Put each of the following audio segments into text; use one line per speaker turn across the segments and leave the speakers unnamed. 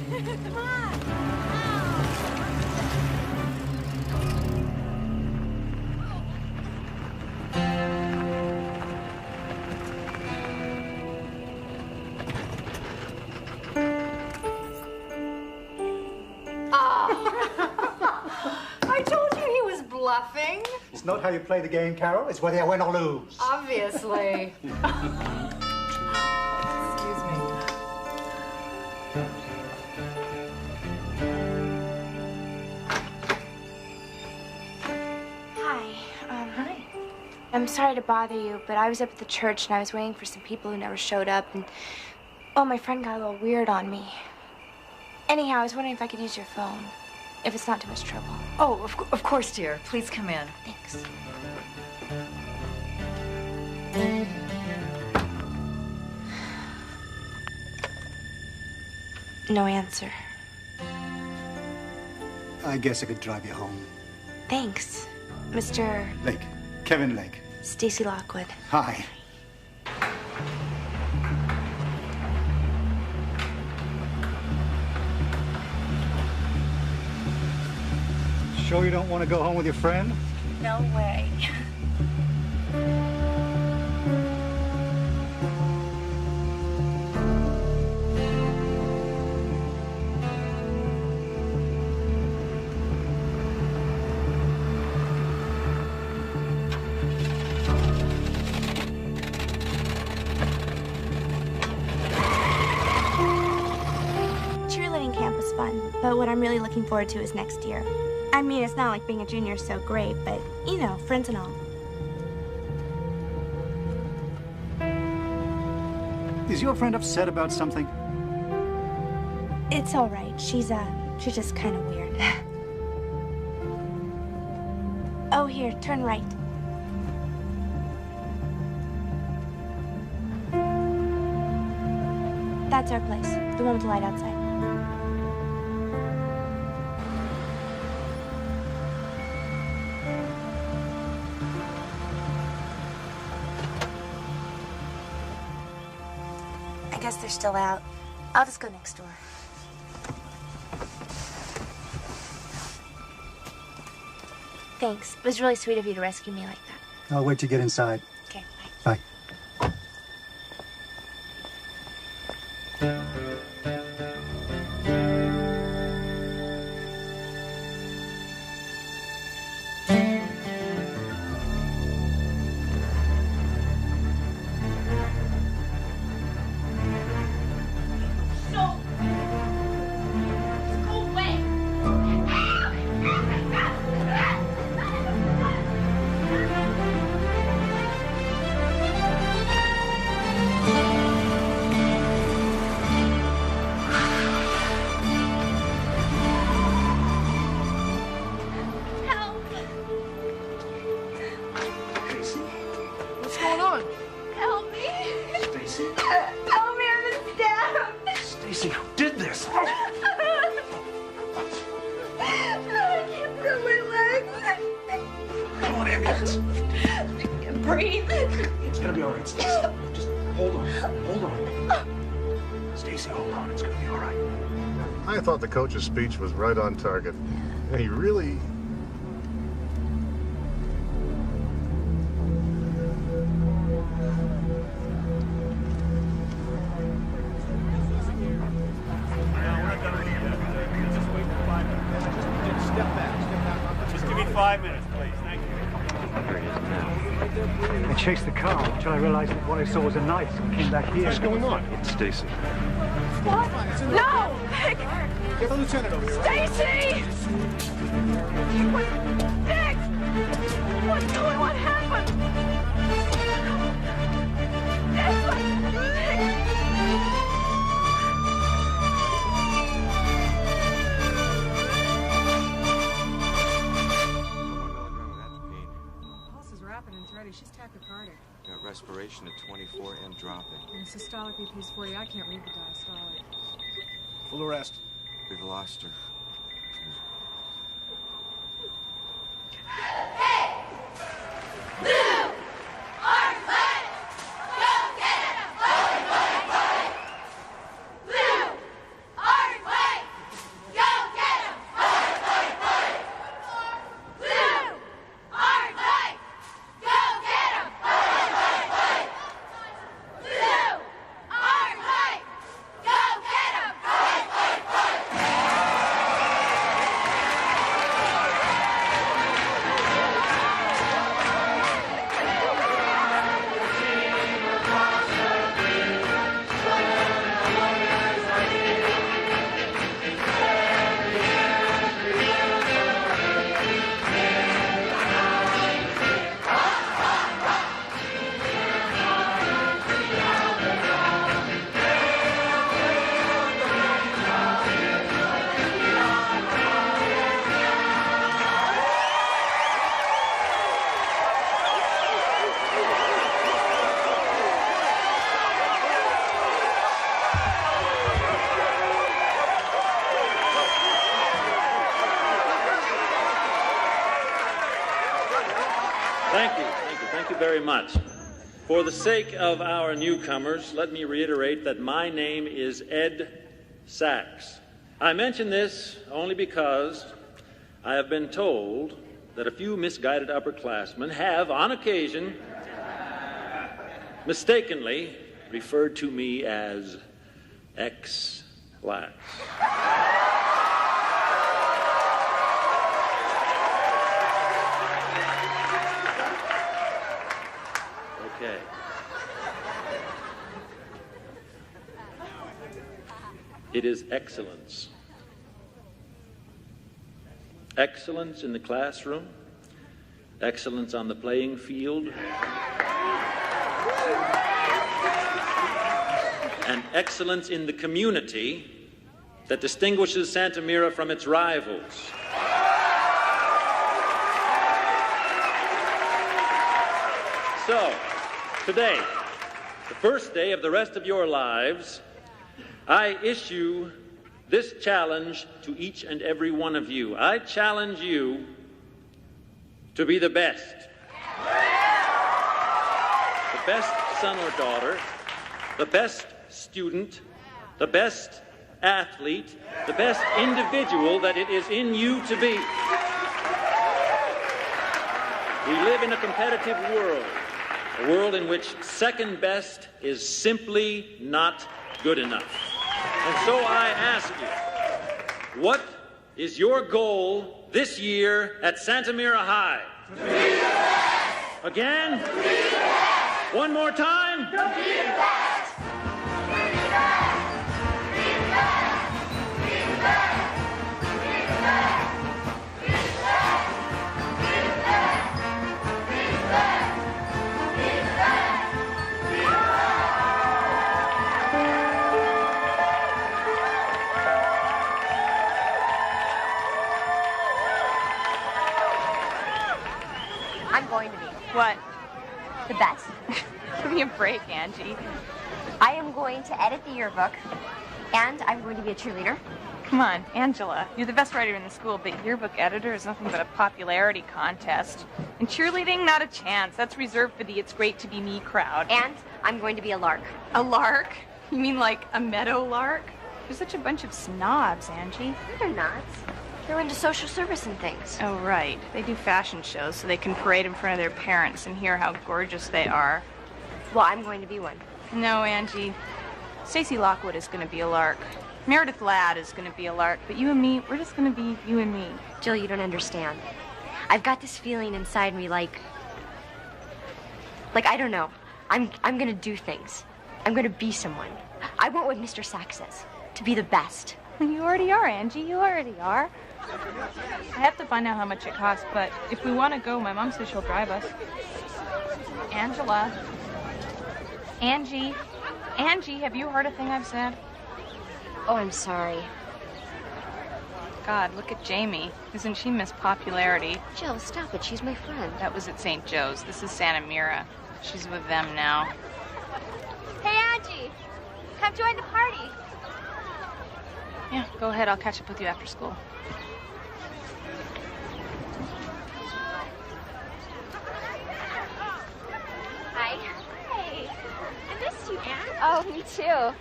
Come on.
I told you he was bluffing.
It's not how you play the game, Carol. It's whether you win or lose.
Obviously. Excuse me.
Hi.
Hi.
I'm sorry to bother you, but I was up at the church and I was waiting for some people who never showed up, and oh, my friend got a little weird on me. Anyhow, I was wondering if I could use your phone, if it's not too much trouble.
Oh, of course, dear. Please come in.
Thanks. No answer.
I guess I could drive you home.
Thanks, Mr.
Lake. Kevin Lake.
Stacy Lockwood.
Hi. Sure you don't want to go home with your friend?
No way. Cheerleading camp was fun, but what I'm really looking forward to is next year. I mean, it's not like being a junior is so great, but, you know, friends and all.
Is your friend upset about something?
It's all right. She's just kind of weird. Oh, here, turn right. That's our place, the one with the light outside. I guess they're still out. I'll just go next door. Thanks. It was really sweet of you to rescue me like that.
I'll wait to get inside.
Okay, bye.
Bye.
I thought the coach's speech was right on target. And he really...
Just give me 5 minutes, please. Thank you.
I chased the car until I realized that what I saw was a knife and came back here.
What's going on? It's Stacy.
What? No!
Get the lieutenant over here.
Stacy! Nick! What's going on? What happened?
Pulse is rapid and it's ready. She's tachycardic.
Got respiration at 24 and dropping.
And systolic BP's 40. I can't read the diastolic.
Full arrest.
We've lost her.
very much. For the sake of our newcomers, let me reiterate that my name is Ed Sachs. I mention this only because I have been told that a few misguided upperclassmen have, on occasion, mistakenly referred to me as X-Lax. Okay. It is excellence. Excellence in the classroom, excellence on the playing field, and excellence in the community that distinguishes Santa Mira from its rivals. So, today, the first day of the rest of your lives, I issue this challenge to each and every one of you. I challenge you to be the best. The best son or daughter, the best student, the best athlete, the best individual that it is in you to be. We live in a competitive world, a world in which second best is simply not good enough. And so I ask you, what is your goal this year at Santa Mira High? To be the best. Again? To be the best. One more time? To be the best. To be the best. To be the best. To be the best. To be the best. To be the best. To be the best. To be the best.
I'm going to be.
What?
The best.
Give me a break, Angie.
I am going to edit the yearbook, and I'm going to be a cheerleader.
Come on, Angela. You're the best writer in the school, but yearbook editor is nothing but a popularity contest. And cheerleading, not a chance. That's reserved for the It's Great to Be Me crowd.
And I'm going to be a lark.
A lark? You mean like a meadow lark? You're such a bunch of snobs, Angie.
No, they're not. They're into social service and things.
Oh, right. They do fashion shows so they can parade in front of their parents and hear how gorgeous they are.
Well, I'm going to be one.
No, Angie. Stacey Lockwood is going to be a lark. Meredith Ladd is going to be a lark. But you and me, we're just going to be you and me.
Jill, you don't understand. I've got this feeling inside me like I don't know. I'm going to do things. I'm going to be someone. I want what Mr. Sachs says. To be the best.
You already are, Angie. You already are. I have to find out how much it costs, but if we want to go, my mom says she'll drive us. Angela. Angie. Angie, have you heard a thing I've said?
Oh, I'm sorry.
God, look at Jamie. Isn't she Miss Popularity?
Jill, stop it. She's my friend.
That was at St. Joe's. This is Santa Mira. She's with them now.
Hey, Angie. Come join the party.
Yeah, go ahead. I'll catch up with you after school.
Hi. Hey. I missed you, Anne. Oh, me too.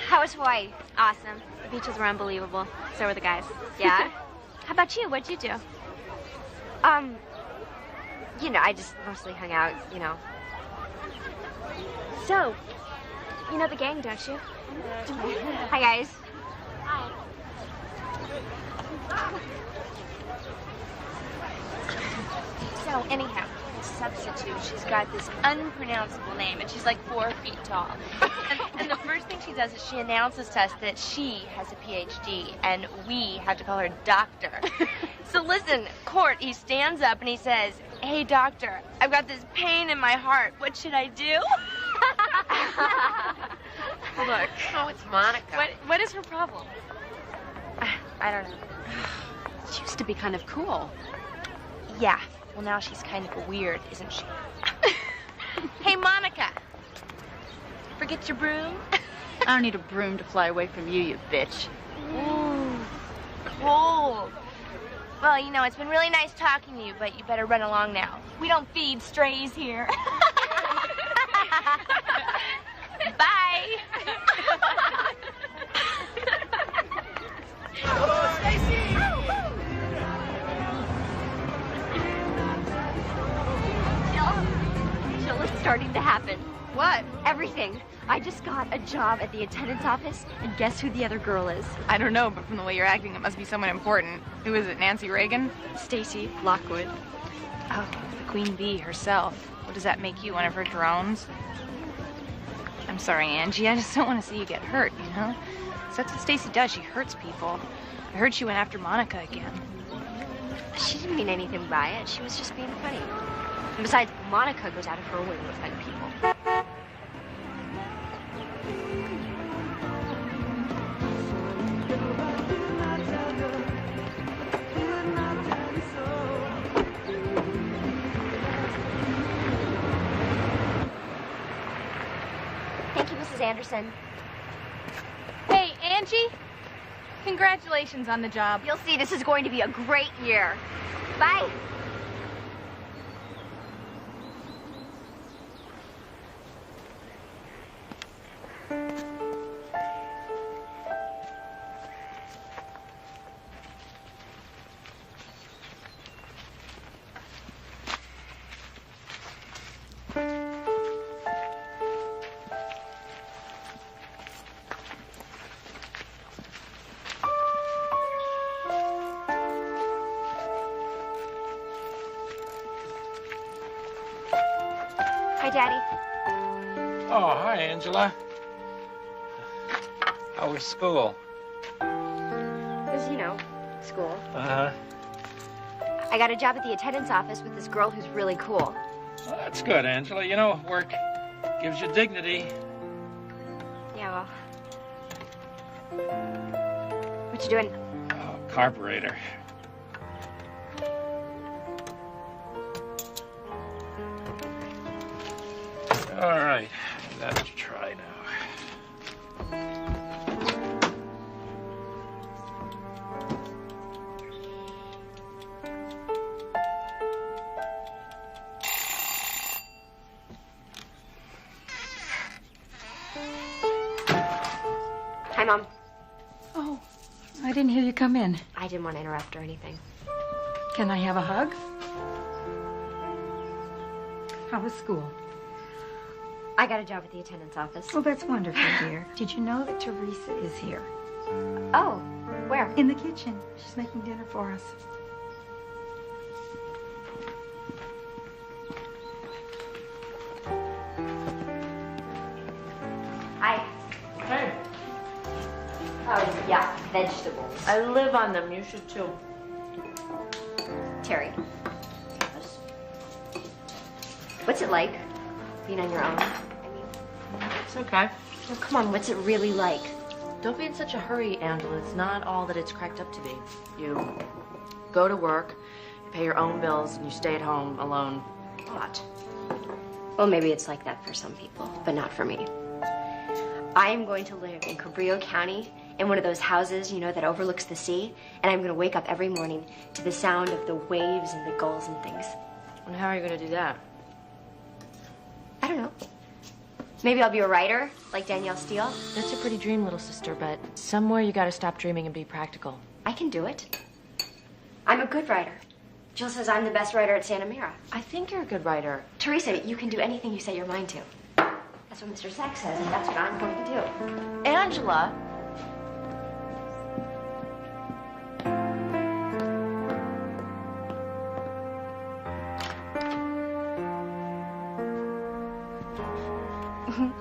How was Hawaii? Awesome. The beaches were unbelievable. So were the guys. Yeah? How about you? What'd you do?
I just mostly hung out,
So, you know the gang, don't you? Hi, guys. Hi. So, anyhow, substitute, she's got this unpronounceable name, and she's like 4 feet tall. And the first thing she does is she announces to us that she has a PhD, and we have to call her doctor. So listen, Court, he stands up and he says, "Hey, doctor, I've got this pain in my heart. What should I do?"
Look. Oh, it's Monica.
What is her problem?
I don't know.
She used to be kind of cool.
Yeah. Well, now she's kind of weird, isn't she? Hey, Monica. Forget your broom?
I don't need a broom to fly away from you, you bitch.
Ooh, cold. Well, you know, it's been really nice talking to you, but you better run along now. We don't feed strays here. Bye.
Jill, it's starting to happen.
What?
Everything. I just got a job at the attendance office, and guess who the other girl is?
I don't know, but from the way you're acting, it must be someone important. Who is it, Nancy Reagan?
Stacy Lockwood.
Oh, the Queen Bee herself. What does that make you, one of her drones? I'm sorry, Angie. I just don't want to see you get hurt, you know? 'Cause that's what Stacy does. She hurts people. I heard she went after Monica again.
She didn't mean anything by it. She was just being funny. And besides, Monica goes out of her way to offend people. Thank you, Mrs. Anderson.
Hey, Angie. Congratulations on the job.
You'll see, this is going to be a great year. Bye. Hi, Daddy.
Oh, hi, Angela. How was school?
As you know, school.
Uh-huh.
I got a job at the attendance office with this girl who's really cool.
Well, that's good, Angela. You know, work gives you dignity.
Yeah, well. What you doing?
Oh, carburetor. All right, let's try now.
Hi, Mom.
Oh, I didn't hear you come in.
I didn't want to interrupt or anything.
Can I have a hug? How was school?
I got a job at the attendance office.
Oh, that's wonderful, dear. Did you know that Teresa is here?
Oh, where?
In the kitchen. She's making dinner for us.
Hi.
Hey,
Oh, yeah, vegetables.
I live on them. You should too.
Terry. What's it like being on your own?
It's okay.
Oh, come on, what's it really like?
Don't be in such a hurry, Angela. It's not all that it's cracked up to be. You go to work, you pay your own bills, and you stay at home alone a lot.
Well, maybe it's like that for some people, but not for me. I am going to live in Cabrillo County in one of those houses, you know, that overlooks the sea, and I'm going to wake up every morning to the sound of the waves and the gulls and things.
And how are you going to do that?
I don't know. Maybe I'll be a writer, like Danielle Steele.
That's a pretty dream, little sister, but somewhere you got to stop dreaming and be practical.
I can do it. I'm a good writer. Jill says I'm the best writer at Santa Mira.
I think you're a good writer.
Teresa, you can do anything you set your mind to. That's what Mr. Sachs says, and that's what I'm going to do.
Angela!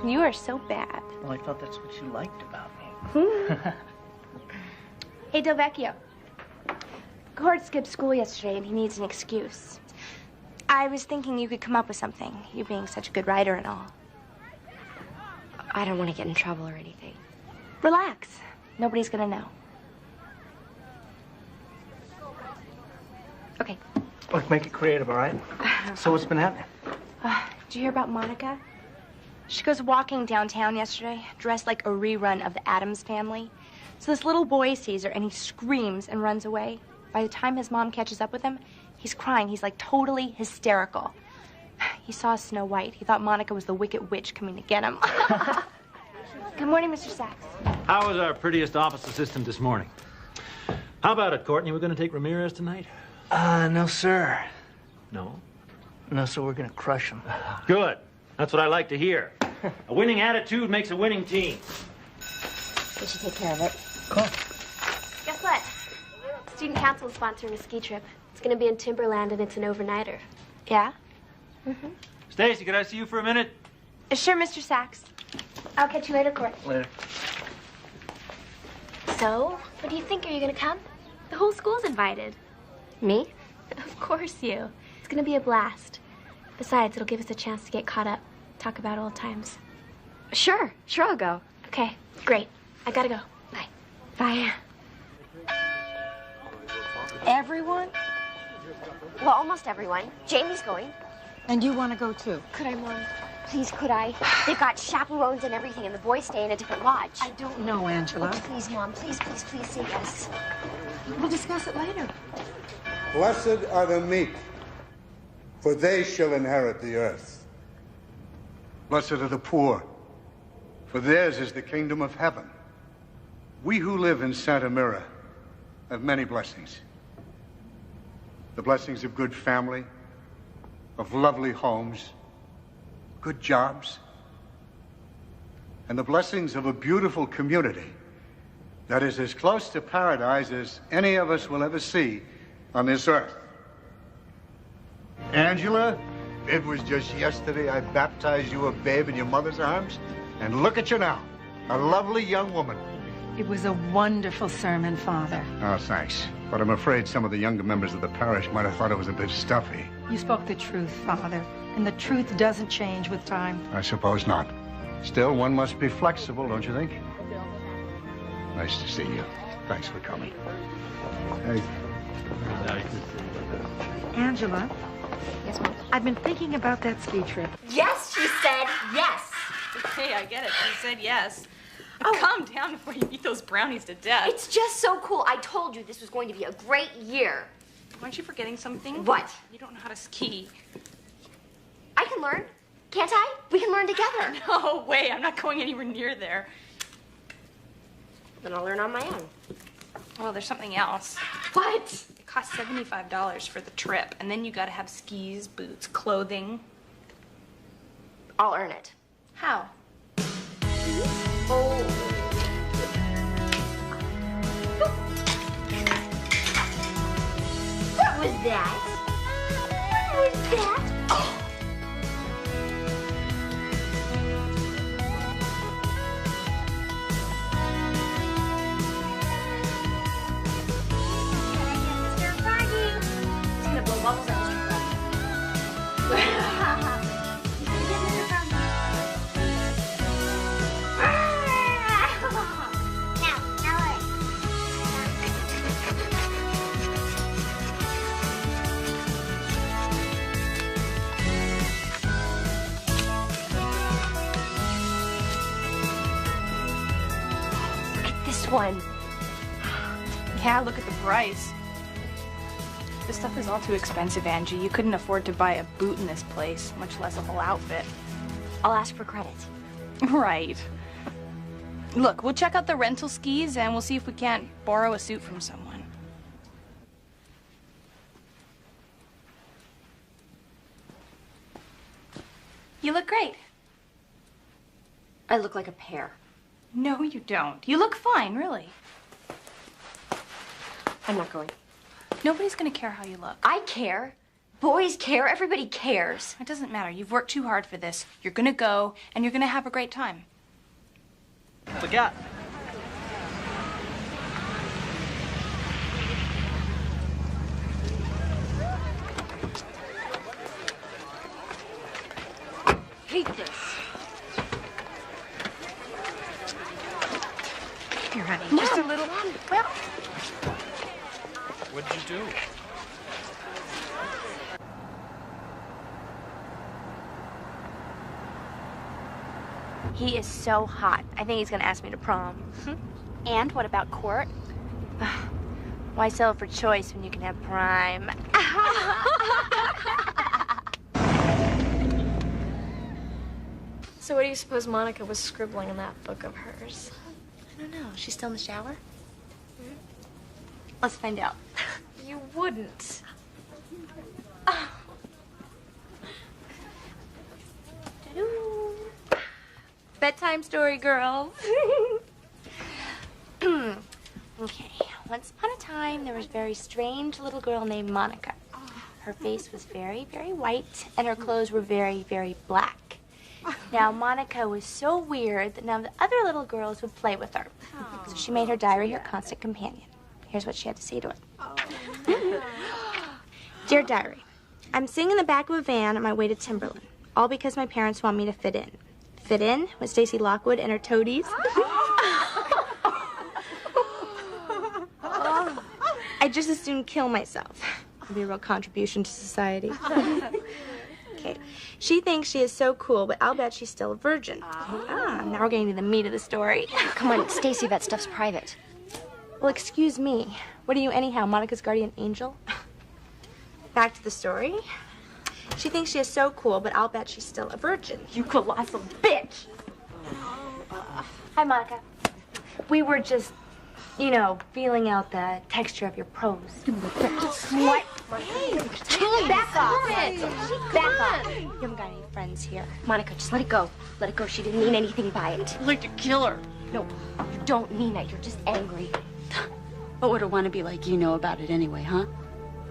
You are so bad.
Well, I thought that's what you liked about me.
Hey, Del Vecchio. Cord skipped school yesterday, and he needs an excuse. I was thinking you could come up with something, you being such a good writer and all.
I don't want to get in trouble or anything.
Relax. Nobody's gonna know.
Okay.
Look, make it creative, all right? So what's been happening?
Did you hear about Monica? She goes walking downtown yesterday, dressed like a rerun of the Addams Family. So this little boy sees her, and he screams and runs away. By the time his mom catches up with him, he's crying. He's like totally hysterical. He saw Snow White. He thought Monica was the wicked witch coming to get him. Good morning, Mr. Sachs.
How was our prettiest office assistant this morning? How about it, Courtney? We're going to take Ramirez tonight?
No, sir.
No?
No, sir, we're gonna crush him.
Good. That's what I like to hear. A winning attitude makes a winning team.
We should take care of it.
Cool.
Guess what? Student council is sponsoring a ski trip. It's gonna be in Timberland and it's an overnighter.
Yeah?
Stacy, could I see you for a minute?
Sure, Mr. Sachs.
I'll catch you later, Court.
Later.
So, what do you think? Are you gonna come? The whole school's invited. Me?
Of course you. It's gonna be a blast. Besides, it'll give us a chance to get caught up, talk about old times.
Sure, I'll go.
Okay, great. I gotta go. Bye.
Bye.
Everyone?
Well, almost everyone. Jamie's going.
And you want to go too?
Could I, Mom? Please, could I? They've got chaperones and everything, and the boys stay in a different lodge.
I don't know, Angela.
Oh, please, Mom. Please say yes.
We'll discuss it later.
Blessed are the meek, for they shall inherit the earth. Blessed are the poor, for theirs is the kingdom of heaven. We who live in Santa Mira have many blessings. The blessings of good family, of lovely homes, good jobs, and the blessings of a beautiful community that is as close to paradise as any of us will ever see on this earth. Angela, it was just yesterday I baptized you a babe in your mother's arms, and look at you now, a lovely young woman.
It was a wonderful sermon, Father.
Oh, thanks. But I'm afraid some of the younger members of the parish might have thought it was a bit stuffy.
You spoke the truth, Father, and the truth doesn't change with time.
I suppose not. Still, one must be flexible, don't you think? Nice to see you. Thanks for coming. Hey.
Angela,
Yes, Mom.
I've been thinking about that ski trip.
Yes, she said yes.
Hey, I get it. You said yes. Oh, calm down before you eat those brownies to death.
It's just so cool. I told you this was going to be a great year.
Aren't you forgetting something?
What?
You don't know how to ski.
I can learn. Can't I? We can learn together.
No way. I'm not going anywhere near there.
Then I'll learn on my own.
Well, there's something else.
What?
It costs $75 for the trip, and then you gotta have skis, boots, clothing.
I'll earn it.
How?
Oh. What was that? What was that? Oh. Mr. Froggy. He's gonna blow bubbles at Mr. Froggy. He's gonna get Mr. Froggy. One.
Yeah, look at the price. This stuff is all too expensive, Angie. You couldn't afford to buy a boot in this place, much less a whole outfit.
I'll ask for credit.
Right. Look, we'll check out the rental skis and we'll see if we can't borrow a suit from someone. You look great.
I look like a pear.
No, you don't. You look fine, really.
I'm not going.
Nobody's gonna care how you look.
I care. Boys care. Everybody cares.
It doesn't matter. You've worked too hard for this. You're gonna go, and you're gonna have a great time.
Look out.
Hate this.
Here, honey,
Mom,
just a little.
Mom, well.
What did you do?
He is so hot. I think he's gonna ask me to prom.
And what about Court?
Why sell for choice when you can have prime?
So what do you suppose Monica was scribbling in that book of hers?
I don't know. She's still in the shower? Let's find out.
You wouldn't.
Bedtime story, girls. Okay. Once upon a time, there was a very strange little girl named Monica. Her face was very, very white, and her clothes were very, very black. Now, Monica was so weird that none of the other little girls would play with her. So she made her diary her constant companion. Here's what she had to say to it. Dear Diary, I'm sitting in the back of a van on my way to Timberland, all because my parents want me to fit in. Fit in with Stacy Lockwood and her toadies. I'd just as soon kill myself. It'd be a real contribution to society. Okay. She thinks she is so cool, but I'll bet she's still a virgin. Now we're getting to the meat of the story.
Come on, Stacy, that stuff's private.
Well, excuse me. What are you anyhow, Monica's guardian angel? Back to the story. She thinks she is so cool, but I'll bet she's still a virgin.
You colossal bitch!
Hi, Monica. We were just, you know, feeling out the texture of your prose. What? Hey, back off. Back off. You haven't got any friends here.
Monica, just let it go. Let it go. She didn't mean anything by it.
I'd like to kill her.
No, you don't mean that. You're just angry.
What would a wannabe like you know about it anyway, huh?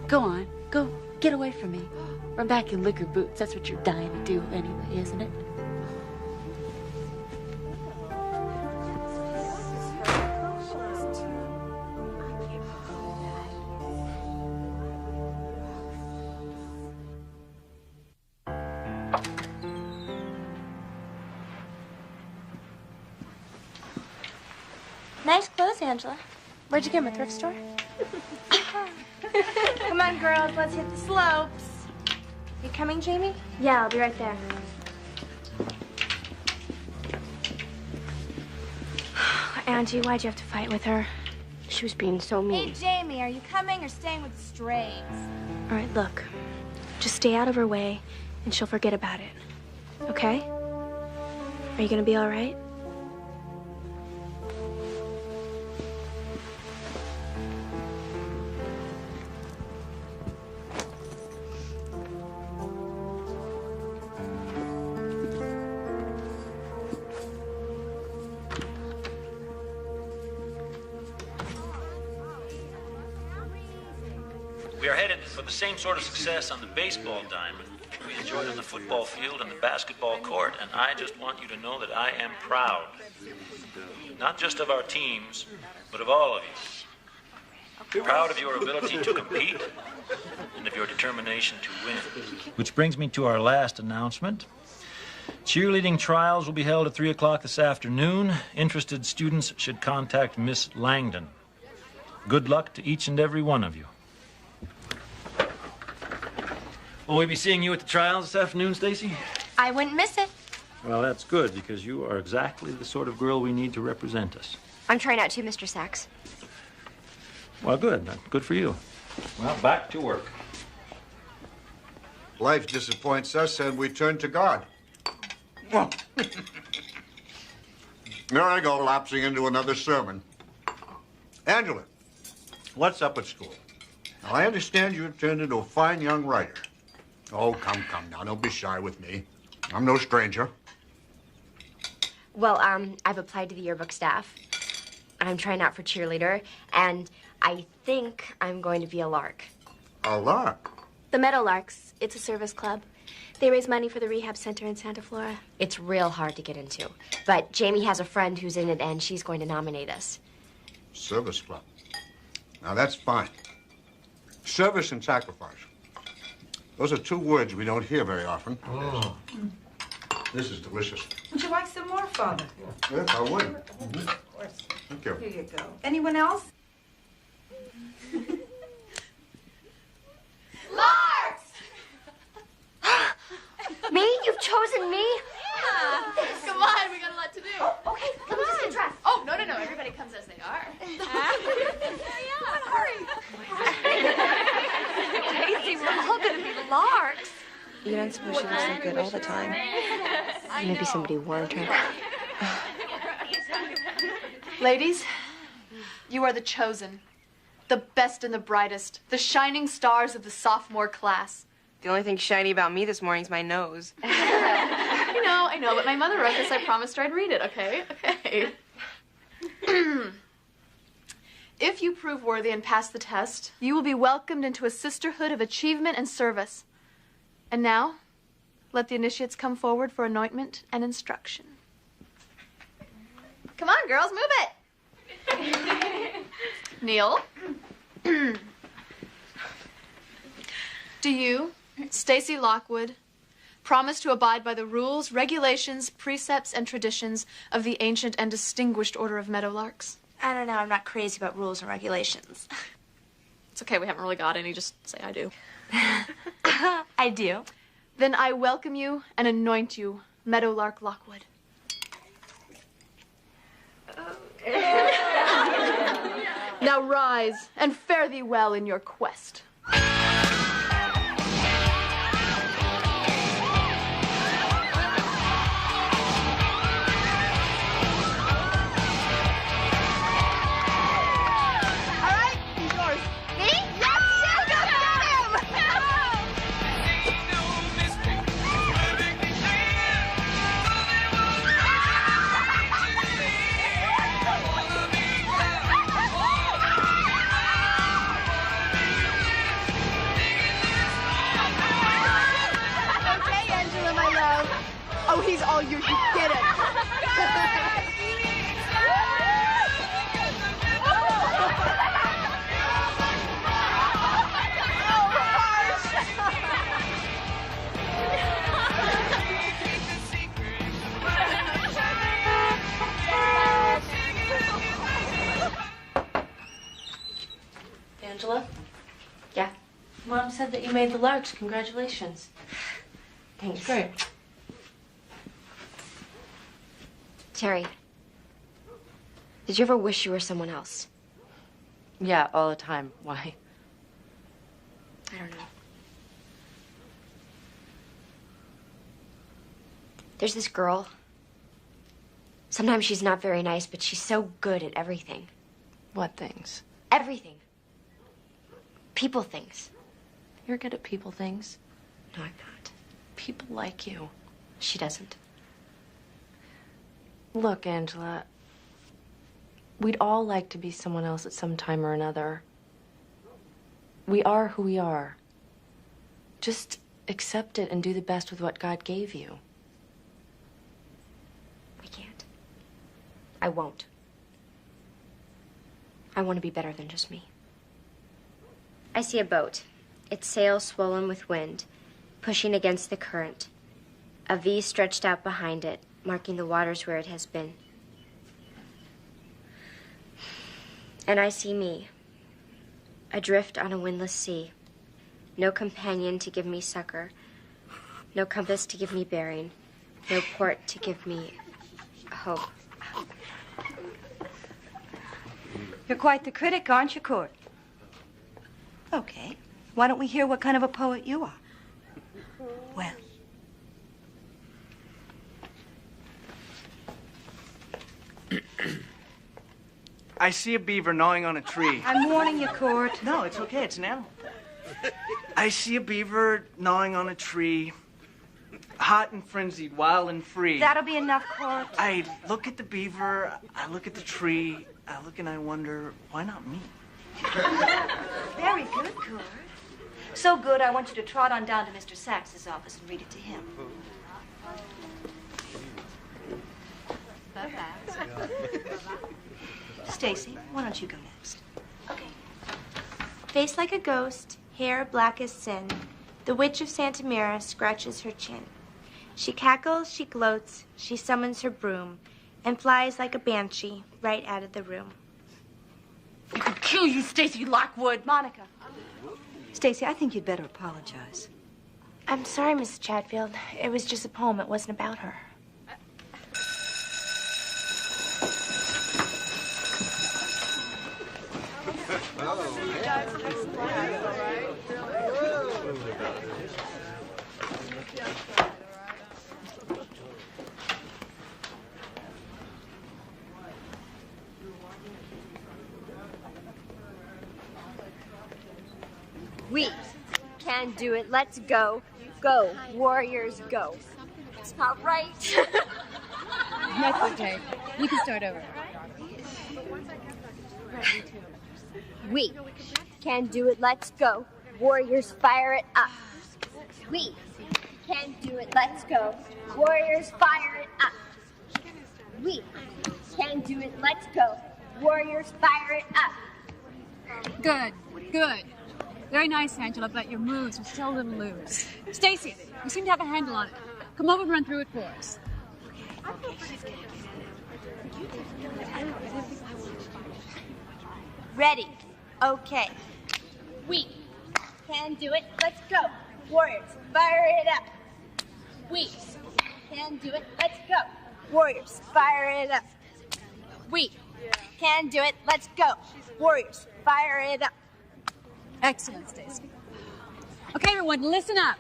Go on. Go. Get away from me. Run back and lick her boots. That's what you're dying to do anyway, isn't it?
Nice clothes, Angela. Where'd you get them, a thrift store? Come on, girls, let's hit the slopes. You coming, Jamie?
Yeah, I'll be right there. Auntie, why'd you have to fight with her?
She was being so mean.
Hey, Jamie, are you coming or staying with the strays?
All right, look. Just stay out of her way, and she'll forget about it. Okay? Are you gonna be all right?
We are headed for the same sort of success on the baseball diamond we enjoyed on the football field and the basketball court, and I just want you to know that I am proud. Not just of our teams, but of all of you. Proud of your ability to compete and of your determination to win. Which brings me to our last announcement. Cheerleading trials will be held at 3 o'clock this afternoon. Interested students should contact Miss Langdon. Good luck to each and every one of you. Will we be seeing you at the trials this afternoon, Stacy?
I wouldn't miss it.
Well, that's good, because you are exactly the sort of girl we need to represent us.
I'm trying out too, Mr. Sachs.
Well, good. Good for you. Well, back to work.
Life disappoints us, and we turn to God. There I go, lapsing into another sermon. Angela, what's up at school? Now, I understand you've turned into a fine young writer. Oh, come now. Don't be shy with me. I'm no stranger.
Well, I've applied to the yearbook staff. I'm trying out for cheerleader, and I think I'm going to be a lark.
A lark?
The Meadowlarks. It's a service club. They raise money for the rehab center in Santa Flora.
It's real hard to get into, but Jamie has a friend who's in it, and she's going to nominate us.
Service club. Now, that's fine. Service and sacrifice. Those are two words we don't hear very often. Oh. This is delicious.
Would you like some more, Father?
Yes, I would.
Of course.
Thank you.
Here you go. Anyone else?
Larks!
Me? You've chosen me?
Yeah. Come on, we got a lot to do.
Oh, okay, come on. Just get dressed.
Oh, no, everybody comes as they are.
Yeah, hurry.
Daisy, we're all gonna be larks.
You don't suppose she looks like that all the time?
Maybe somebody warned her.
Ladies, you are the chosen. The best and the brightest. The shining stars of the sophomore class.
The only thing shiny about me this morning is my nose.
I know, but my mother wrote this. I promised her I'd read it, okay? Okay. If you prove worthy and pass the test, you will be welcomed into a sisterhood of achievement and service. And now, let the initiates come forward for anointment and instruction. Come on, girls, move it. Kneel. Do you, Stacy Lockwood, promise to abide by the rules, regulations, precepts, and traditions of the ancient and distinguished Order of Meadowlarks?
I don't know. I'm not crazy about rules and regulations.
It's okay. We haven't really got any. Just say I do.
I do.
Then I welcome you and anoint you, Meadowlark Lockwood. Now rise and fare thee well in your quest. Oh, he's all yours. You get it.
Angela?
Yeah?
Mom said that you made the larks. Congratulations.
Thanks.
Great.
Terry, did you ever wish you were someone else?
Yeah, all the time. Why?
I don't know. There's this girl. Sometimes she's not very nice, but she's so good at everything.
What things?
Everything. People things.
You're good at people things.
No, I'm not.
People like you.
She doesn't.
Look, Angela, we'd all like to be someone else at some time or another. We are who we are. Just accept it and do the best with what God gave you.
I can't. I won't. I want to be better than just me. I see a boat. Its sails swollen with wind, pushing against the current. A V stretched out behind it, marking the waters where it has been. And I see me, adrift on a windless sea. No companion to give me succor. No compass to give me bearing. No port to give me hope.
You're quite the critic, aren't you, Court? Okay. Why don't we hear what kind of a poet you are? Well.
I see a beaver gnawing on a tree.
I'm warning you, Court.
No, it's okay. It's an animal. I see a beaver gnawing on a tree, hot and frenzied, wild and free.
That'll be enough, Court.
I look at the beaver, I look at the tree, I look and I wonder, why not me?
Very good, Court. So good, I want you to trot on down to Mr. Sachs's office and read it to him. Stacy, why don't you go next?
Okay. Face like a ghost, hair black as sin. The witch of Santa Mira scratches her chin. She cackles, she gloats, she summons her broom, and flies like a banshee right out of the room.
I could kill you, Stacy Lockwood.
Monica.
Stacy, I think you'd better apologize.
I'm sorry, Mrs. Chatfield. It was just a poem. It wasn't about her.
We can do it. Let's go. Go, Warriors, go. It's not right.
That's okay. You can start over.
We can do it. Let's go. Warriors, fire it up. We can do it. Let's go. Warriors, fire it up. We can do it. Let's go. Warriors, fire it up.
Good, good. Very nice, Angela, but your moves are still a little loose. Stacy, you seem to have a handle on it. Come over and run through it for us.
Ready. Okay. We can do it. Let's go. Warriors, fire it up. We can do it. Let's go. Warriors, fire it up. We can do it. Let's go. Warriors, fire it up.
Excellent, Stacy. Okay, everyone, listen up.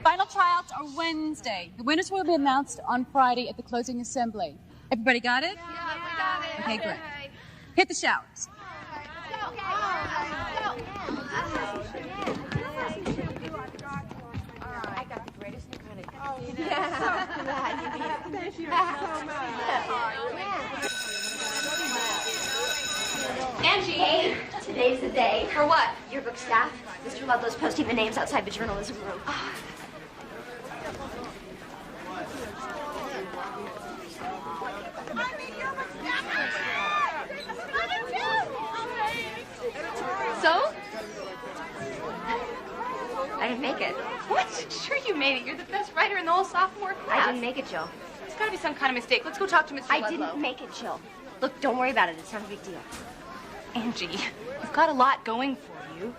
Final tryouts are Wednesday. The winners will be announced on Friday at the closing assembly. Everybody got it?
Yeah, we got it.
Okay, great. Hit the showers.
I got the greatest new kind of. Oh,
yeah. So glad you made it. Thank you so much.
Angie! Hey, today's the day. For what? Yearbook staff. Mr. Ludlow's posting the names outside the journalism room.
So?
I didn't make it.
What? Sure you made it. You're the best writer in the whole sophomore class.
I didn't make it, Jill.
There's got to be some kind of mistake. Let's go talk to Mr.
I
Ludlow.
didn't make it, Jill. Look, don't worry about it. It's not a big deal.
Angie, you've got a lot going for you.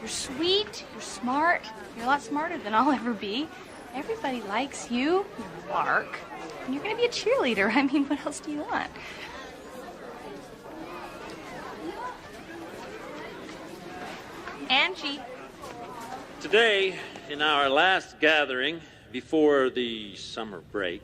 You're sweet, you're smart, you're a lot smarter than I'll ever be. Everybody likes you, you're Mark, and you're gonna be a cheerleader. I mean, what else do you want? Angie.
Today, in our last gathering before the summer break,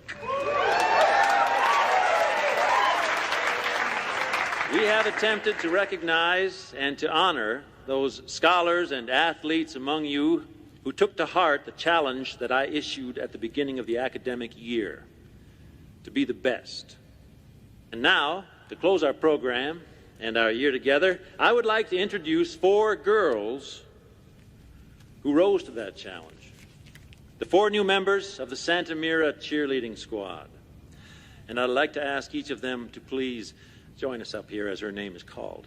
we have attempted to recognize and to honor those scholars and athletes among you who took to heart the challenge that I issued at the beginning of the academic year, to be the best. And now, to close our program and our year together, I would like to introduce 4 girls who rose to that challenge. The 4 new members of the Santa Mira cheerleading squad. And I'd like to ask each of them to please join us up here as her name is called.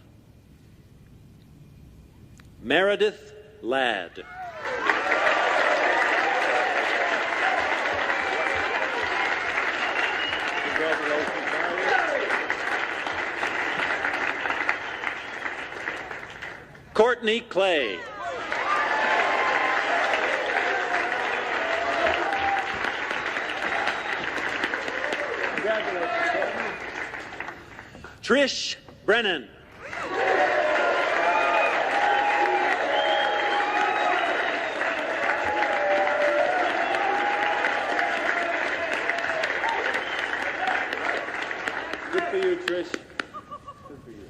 Meredith Ladd. Congratulations, Meredith. Courtney Clay. Congratulations, Courtney. Trish Brennan. Good for you, Trish. Good for you.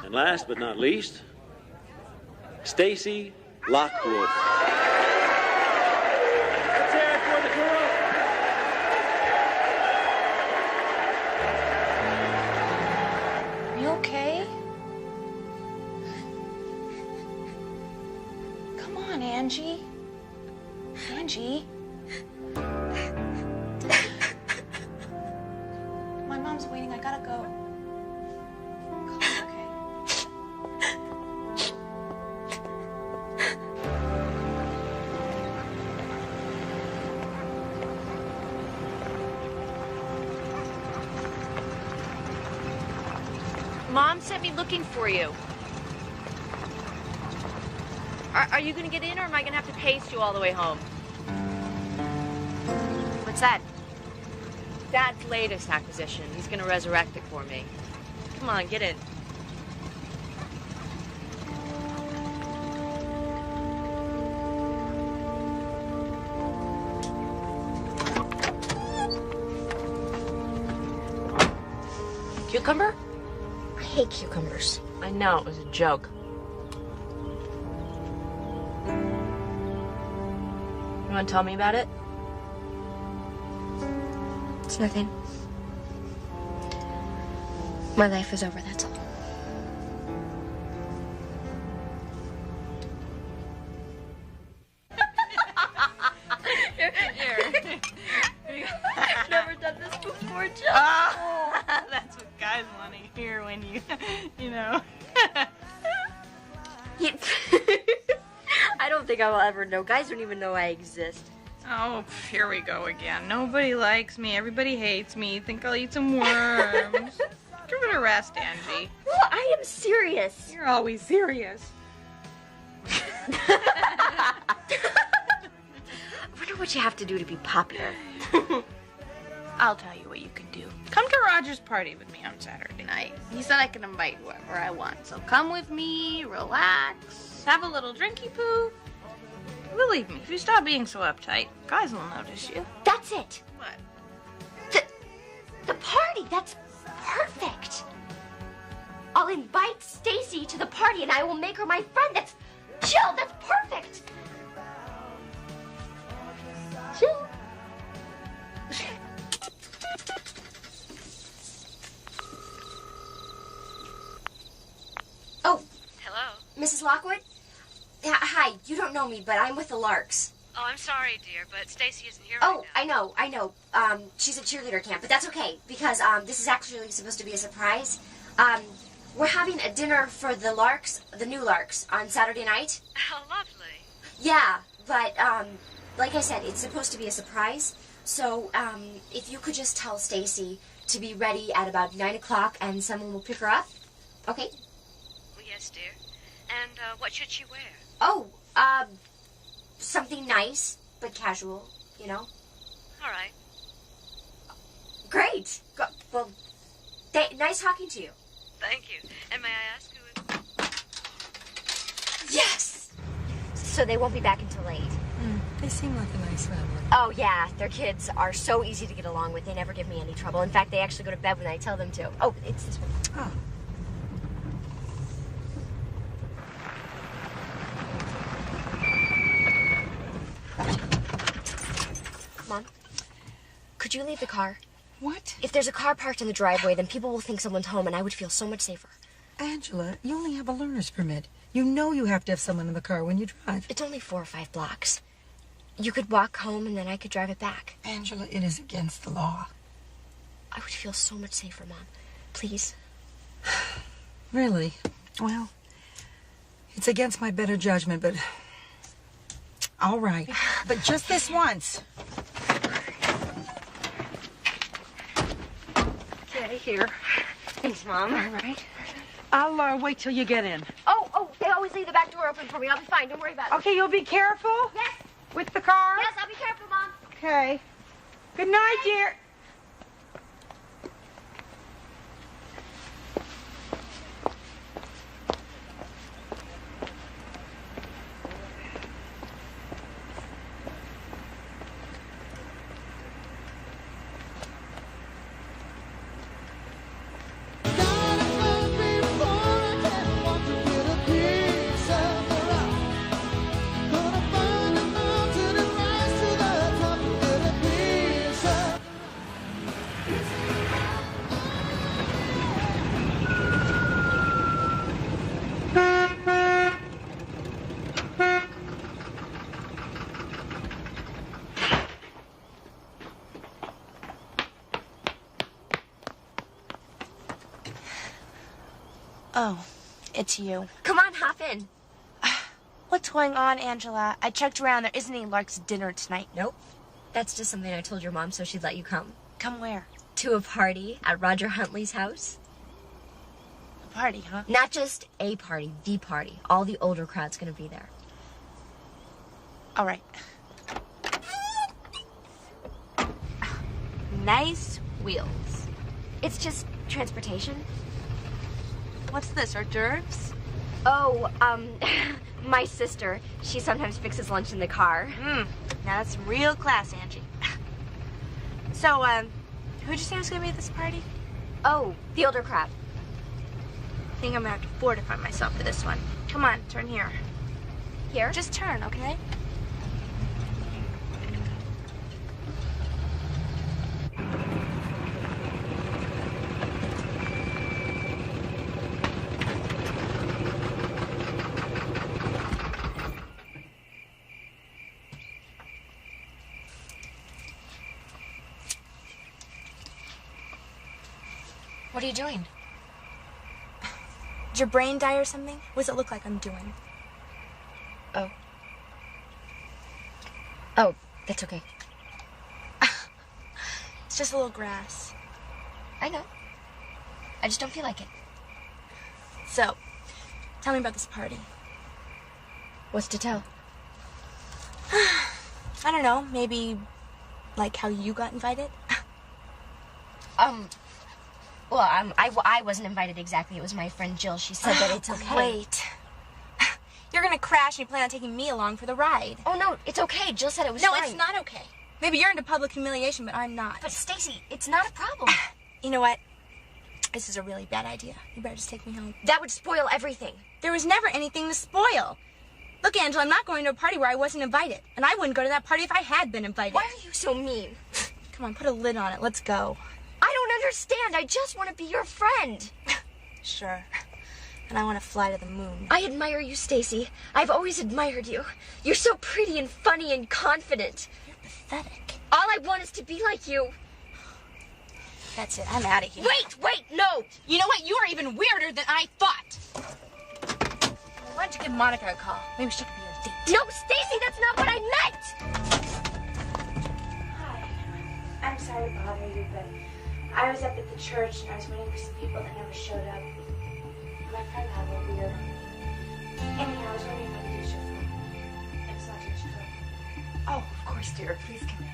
And last but not least, Stacy Lockwood. Let's hear it for the girls.
Are you okay? Come on, Angie. Angie. My mom's waiting. I gotta go. Come on, okay?
Mom sent me looking for you. Are you gonna get in, or am I gonna have to pace you all the way home? What's that? Dad's latest acquisition. He's gonna resurrect it for me. Come on, get in.
cucumber?
I hate cucumbers.
I know, it was a joke. You want to tell me about it?
It's nothing. My life is over, that's all.
Never done this before, Jill.
Oh, that's what guys want to hear when you know.
I don't think I will ever know. Guys don't even know I exist.
Oh, here we go again. Nobody likes me. Everybody hates me. Think I'll eat some worms. Give it a rest, Angie.
Well, I am serious.
You're always serious.
I wonder what you have to do to be popular.
I'll tell you what you can do. Come to Roger's party with me on Saturday night. He said I can invite whoever I want. So come with me, relax, have a little drinky poo. Believe me, if you stop being so uptight, guys will notice you.
That's it.
What?
The party, that's perfect. I'll invite Stacy to the party and I will make her my friend. That's Jill, that's perfect. Jill. Oh.
Hello?
Mrs. Lockwood? Yeah, hi. You don't know me, but I'm with the Larks.
Oh, I'm sorry, dear, but Stacy isn't here
Oh,
right now.
I know. She's at cheerleader camp, but that's okay, because this is actually supposed to be a surprise. We're having a dinner for the Larks, the new Larks, on Saturday night.
Oh, lovely.
Yeah, but, like I said, it's supposed to be a surprise. So, if you could just tell Stacy to be ready at about 9 o'clock and someone will pick her up. Okay?
Well, yes, dear. And what should she wear?
Oh, something nice, but casual, you know?
All right.
Great. Well, nice talking to you.
Thank you. And may I ask who is...
Yes! So they won't be back until late.
They seem like a nice family.
Oh, yeah. Their kids are so easy to get along with. They never give me any trouble. In fact, they actually go to bed when I tell them to. Oh, it's this one.
Oh.
Mom, could you leave the car?
What?
If there's a car parked in the driveway, then people will think someone's home, and I would feel so much safer.
Angela, you only have a learner's permit. You know you have to have someone in the car when you drive.
It's only 4 or 5 blocks. You could walk home, and then I could drive it back.
Angela, it is against the law.
I would feel so much safer, Mom. Please.
Really? Well, it's against my better judgment, but... All right. But just this once.
Okay, here. Thanks, Mom.
All right. I'll wait till you get in.
Oh, they always leave the back door open for me. I'll be fine. Don't worry about it.
Okay, you'll be careful?
Yes.
With the car?
Yes, I'll be careful, Mom.
Okay. Good night, dear.
Oh, it's you.
Come on, hop in.
What's going on, Angela? I checked around. There isn't any Lark's dinner tonight.
Nope. That's just something I told your mom so she'd let you come.
Come where?
To a party at Roger Huntley's house.
A party, huh?
Not just a party, the party. All the older crowd's gonna be there.
All right. Nice wheels.
It's just transportation.
What's this, hors d'oeuvres?
Oh, my sister. She sometimes fixes lunch in the car.
Now that's some real class, Angie. So, who'd you say was gonna be at this party? Oh, the older crab. I think I'm gonna have to fortify myself for this one. Come on, turn here.
Here?
Just turn, okay?
What are you doing?
Did your brain die or something? What does it look like I'm doing?
Oh. Oh, that's okay.
It's just a little grass.
I know. I just don't feel like it.
So, tell me about this party.
What's to tell?
I don't know, maybe like how you got invited?
Well, I wasn't invited exactly. It was my friend Jill. She said that it's okay.
Great. You're gonna crash and you plan on taking me along for the ride.
Oh, no, it's okay. Jill said it was
no,
fine.
No, it's not okay. Maybe you're into public humiliation, but I'm not.
But, Stacy, it's not a problem.
You know what? This is a really bad idea. You better just take me home.
That would spoil everything.
There was never anything to spoil. Look, Angela, I'm not going to a party where I wasn't invited. And I wouldn't go to that party if I had been invited.
Why are you so mean?
Come on, put a lid on it. Let's go.
I don't understand. I just want to be your friend.
Sure. And I want to fly to the moon.
I admire you, Stacy. I've always admired you. You're so pretty and funny and confident.
You're pathetic.
All I want is to be like you.
That's it. I'm out of here.
Wait, no.
You know what? You are even weirder than I thought. Why don't you give Monica a call? Maybe she could be your date.
No, Stacy, that's not what I meant.
Hi. I'm sorry to bother you, but I was up at the church and I was waiting for some people that never showed up. My friend got a little weird on me. Anyhow, I was wondering if I could use your phone. If it's not too much trouble. Oh, of course, dear. Please come in.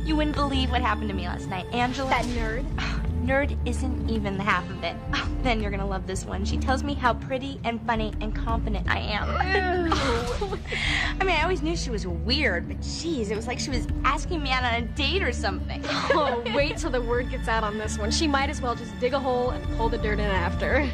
You wouldn't believe what happened to me last night. Angela.
That nerd?
Nerd isn't even the half of it. Oh, then you're gonna love this one. She tells me how pretty and funny and confident I am. I mean, I always knew she was weird, but geez, it was like she was asking me out on a date or something.
Oh, wait till the word gets out on this one. She might as well just dig a hole and pull the dirt in after.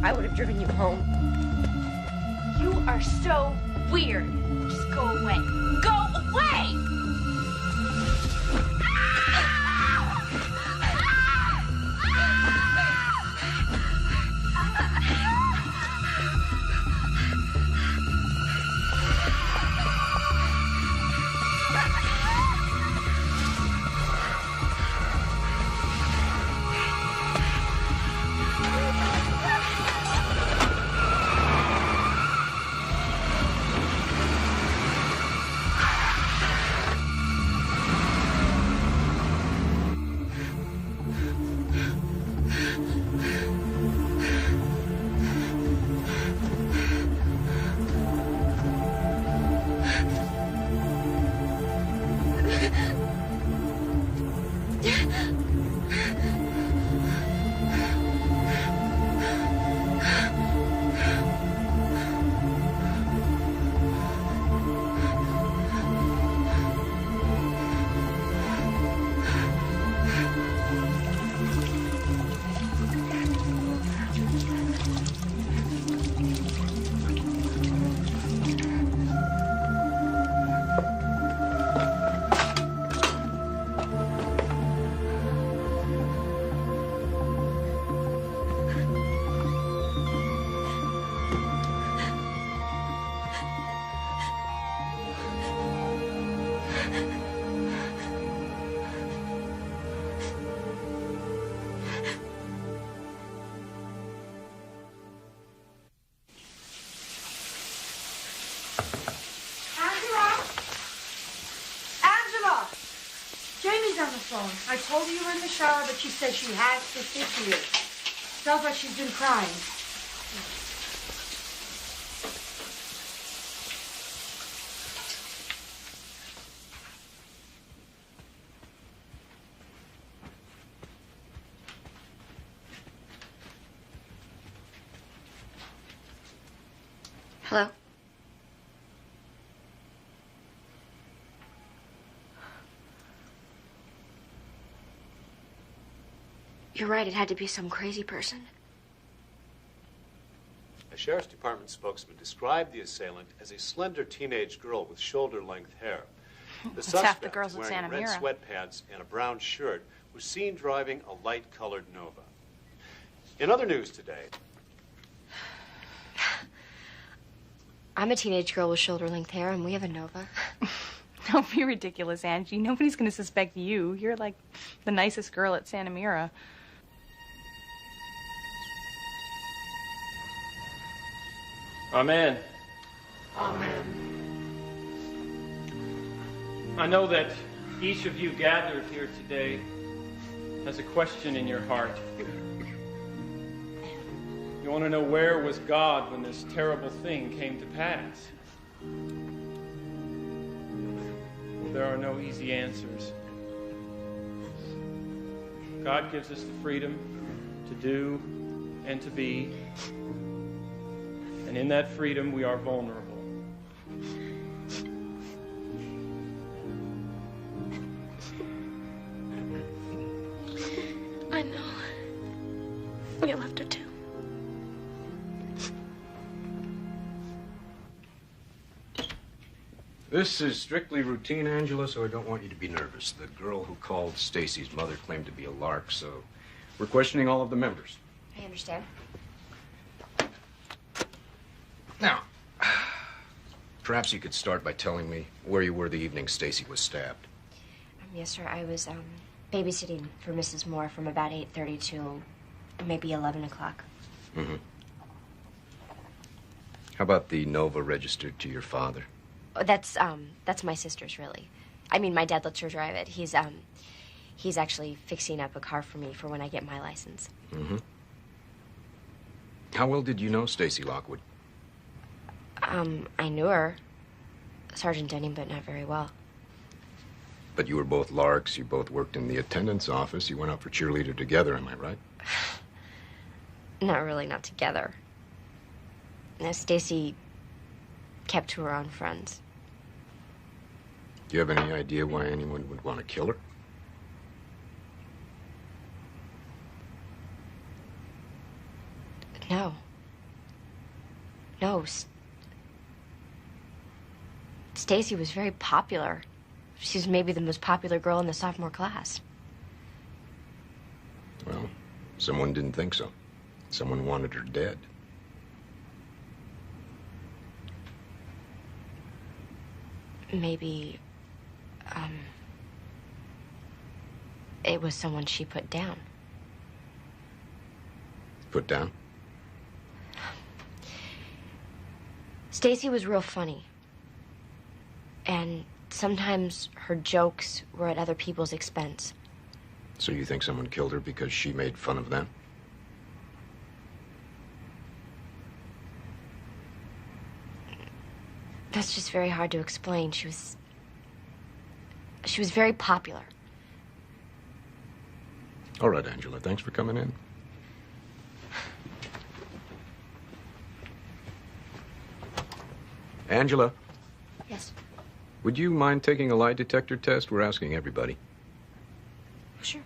I would have driven you home.
You are so weird. Just go away. Go away!
Angela! Jamie's on the phone. I told her you were in the shower, but she says she has to speak to you. Sounds like she's been crying.
Hello? You're right, it had to be some crazy person.
A sheriff's department spokesman described the assailant as a slender teenage girl with shoulder-length hair. The
That's
suspect,
half the girls at
wearing
Santa
red
Mira.
sweatpants and a brown shirt, was seen driving a light-colored Nova. In other news today,
I'm a teenage girl with shoulder-length hair, and we have a Nova.
Don't be ridiculous, Angie. Nobody's going to suspect you. You're like the nicest girl at Santa Mira.
Amen.
Amen.
I know that each of you gathered here today has a question in your heart. You want to know where was God when this terrible thing came to pass? Well, there are no easy answers. God gives us the freedom to do and to be. And in that freedom, we are vulnerable.
I know. You left her too.
This is strictly routine, Angela, so I don't want you to be nervous. The girl who called Stacy's mother claimed to be a lark, so we're questioning all of the members.
I understand.
Now, perhaps you could start by telling me where you were the evening Stacy was stabbed.
Yes, sir. I was babysitting for Mrs. Moore from about 8:30 to maybe 11 o'clock.
Mm-hmm. How about the Nova registered to your father?
Oh, that's my sister's, really. I mean, my dad lets her drive it. He's actually fixing up a car for me for when I get my license.
Mm-hmm. How well did you know Stacy Lockwood?
I knew her, Sergeant Denning, but not very well.
But you were both larks. You both worked in the attendance office. You went out for cheerleader together, am I right?
Not really, not together. Now, Stacy kept to her own friends.
Do you have any idea why anyone would want to kill her?
No. No. Stacy was very popular. She's maybe the most popular girl in the sophomore class.
Well, someone didn't think so. Someone wanted her dead.
Maybe, it was someone she put down.
Put down?
Stacy was real funny. And sometimes her jokes were at other people's expense.
So you think someone killed her because she made fun of them?
That's just very hard to explain. She was very popular.
All right, Angela, thanks for coming in. Angela,
Yes.
would you mind taking a lie detector test? We're asking everybody.
Sure.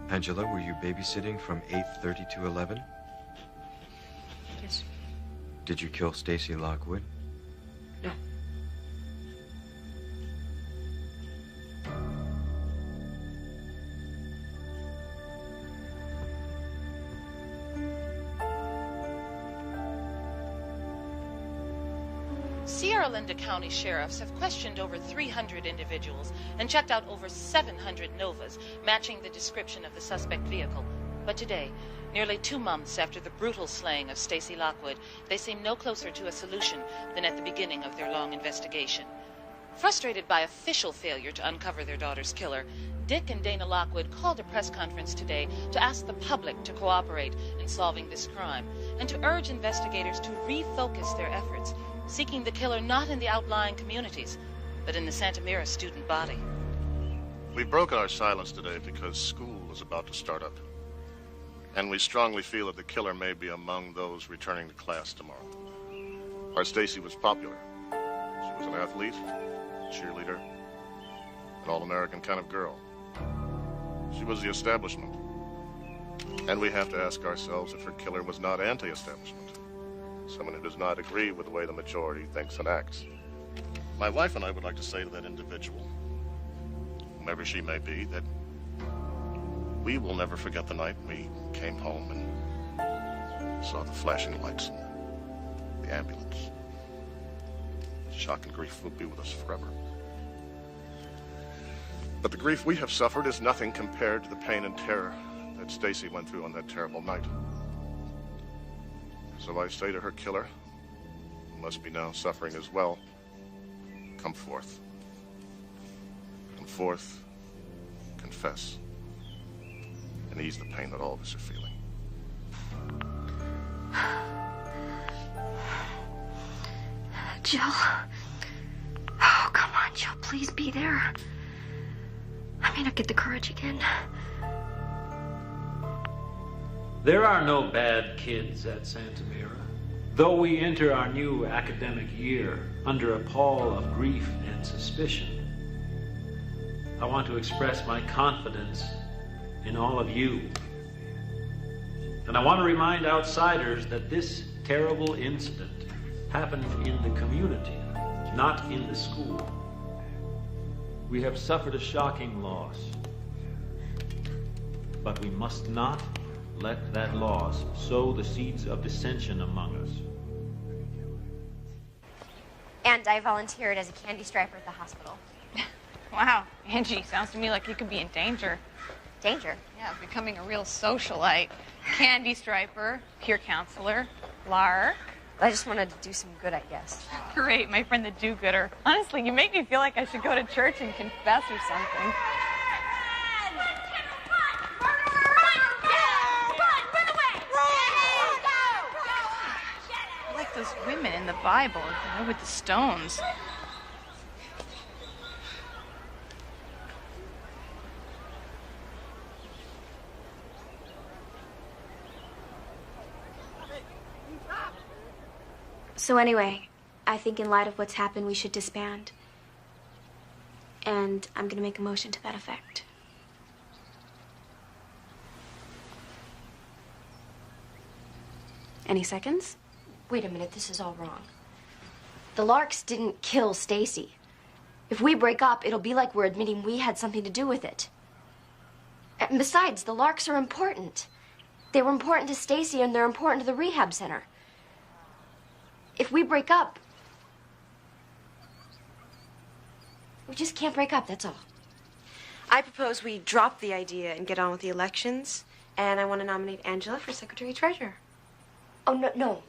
Angela, were you babysitting from 8:30 to 11?
Yes.
Did you kill Stacy Lockwood?
No.
See her
Arlinda County sheriffs have questioned over 300 individuals and checked out over 700 Novas, matching the description of the suspect vehicle. But today, nearly 2 months after the brutal slaying of Stacy Lockwood, they seem no closer to a solution than at the beginning of their long investigation. Frustrated by official failure to uncover their daughter's killer, Dick and Dana Lockwood called a press conference today to ask the public to cooperate in solving this crime and to urge investigators to refocus their efforts, seeking the killer not in the outlying communities, but in the Santa Mira student body.
We've broken our silence today because school is about to start up. And we strongly feel that the killer may be among those returning to class tomorrow. Our Stacy was popular. She was an athlete, cheerleader, an all-American kind of girl. She was the establishment. And we have to ask ourselves if her killer was not anti-establishment. Someone who does not agree with the way the majority thinks and acts. My wife and I would like to say to that individual, whomever she may be, that we will never forget the night we came home and saw the flashing lights and the ambulance. Shock and grief will be with us forever. But the grief we have suffered is nothing compared to the pain and terror that Stacy went through on that terrible night. So I say to her killer, who must be now suffering as well, come forth. Come forth, confess, and ease the pain that all of us are feeling.
Jill. Oh, come on, Jill. Please be there. I may not get the courage again.
There are no bad kids at Santa Mira. Though we enter our new academic year under a pall of grief and suspicion, I want to express my confidence in all of you. And I want to remind outsiders that this terrible incident happened in the community, not in the school. We have suffered a shocking loss, but we must not let that loss sow the seeds of dissension among us.
And I volunteered as a candy striper at the hospital.
Wow, Angie, sounds to me like you could be in danger.
Danger?
Yeah, becoming a real socialite. Candy striper, peer counselor, lark.
I just wanted to do some good, I guess.
Great, my friend the do-gooder. Honestly, you make me feel like I should go to church and confess or something. I like those women in the Bible, you know, with the stones.
So anyway, I think in light of what's happened, we should disband. And I'm gonna make a motion to that effect. Any seconds?
Wait a minute, this is all wrong. The Larks didn't kill Stacy. If we break up, it'll be like we're admitting we had something to do with it. And besides, the Larks are important. They were important to Stacy and they're important to the rehab center. If we break up, we just can't break up, that's all.
I propose we drop the idea and get on with the elections, and I want to nominate Angela for Secretary-Treasurer.
Oh,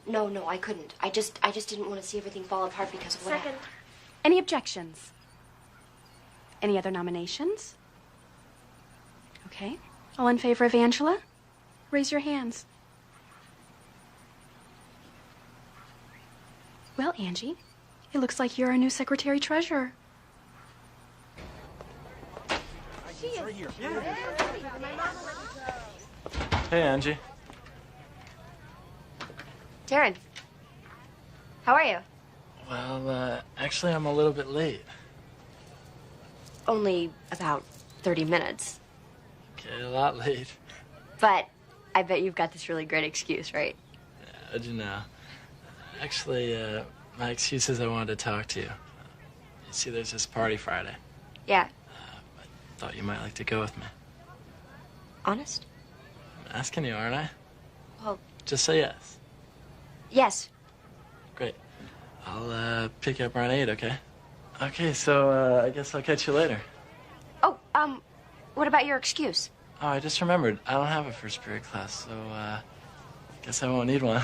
no, I couldn't. I just didn't want to see everything fall apart because of what happened.
Any objections? Any other nominations? Okay. All in favor of Angela? Raise your hands. Well, Angie, it looks like you're our new secretary-treasurer.
Hey, Angie.
Taryn, how are you?
Well, actually, I'm a little bit late.
Only about 30 minutes.
Okay, a lot late.
But I bet you've got this really great excuse, right?
How'd you know? Actually, my excuse is I wanted to talk to you. You see, there's this party Friday.
Yeah.
I thought you might like to go with me.
Honest?
I'm asking you, aren't I?
Well,
Just say yes.
yes.
Great. I'll pick you up around 8, okay? Okay, so I guess I'll catch you later.
Oh, what about your excuse?
Oh, I just remembered. I don't have a first period class, so guess I won't need one.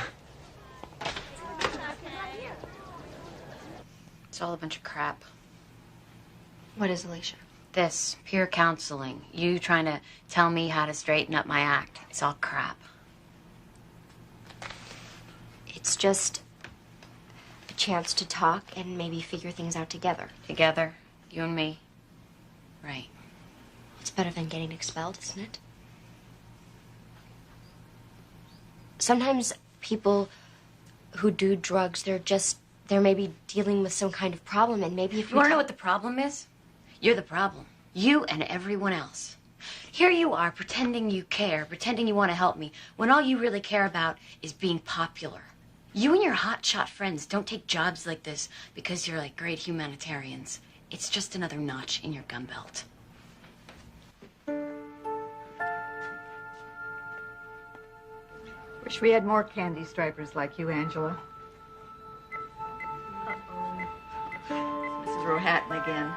It's all a bunch of crap.
What is, Alicia?
This, peer counseling. You trying to tell me how to straighten up my act. It's all crap.
It's just a chance to talk and maybe figure things out together.
Together? You and me? Right.
It's better than getting expelled, isn't it? Sometimes people who do drugs, they're maybe dealing with some kind of problem, and maybe if
You wanna know what the problem is? You're the problem. You and everyone else. Here you are, pretending you care, pretending you want to help me, when all you really care about is being popular. You and your hotshot friends don't take jobs like this because you're like great humanitarians. It's just another notch in your gun belt.
Wish we had more candy stripers like you, Angela. Mrs. Rohatton again.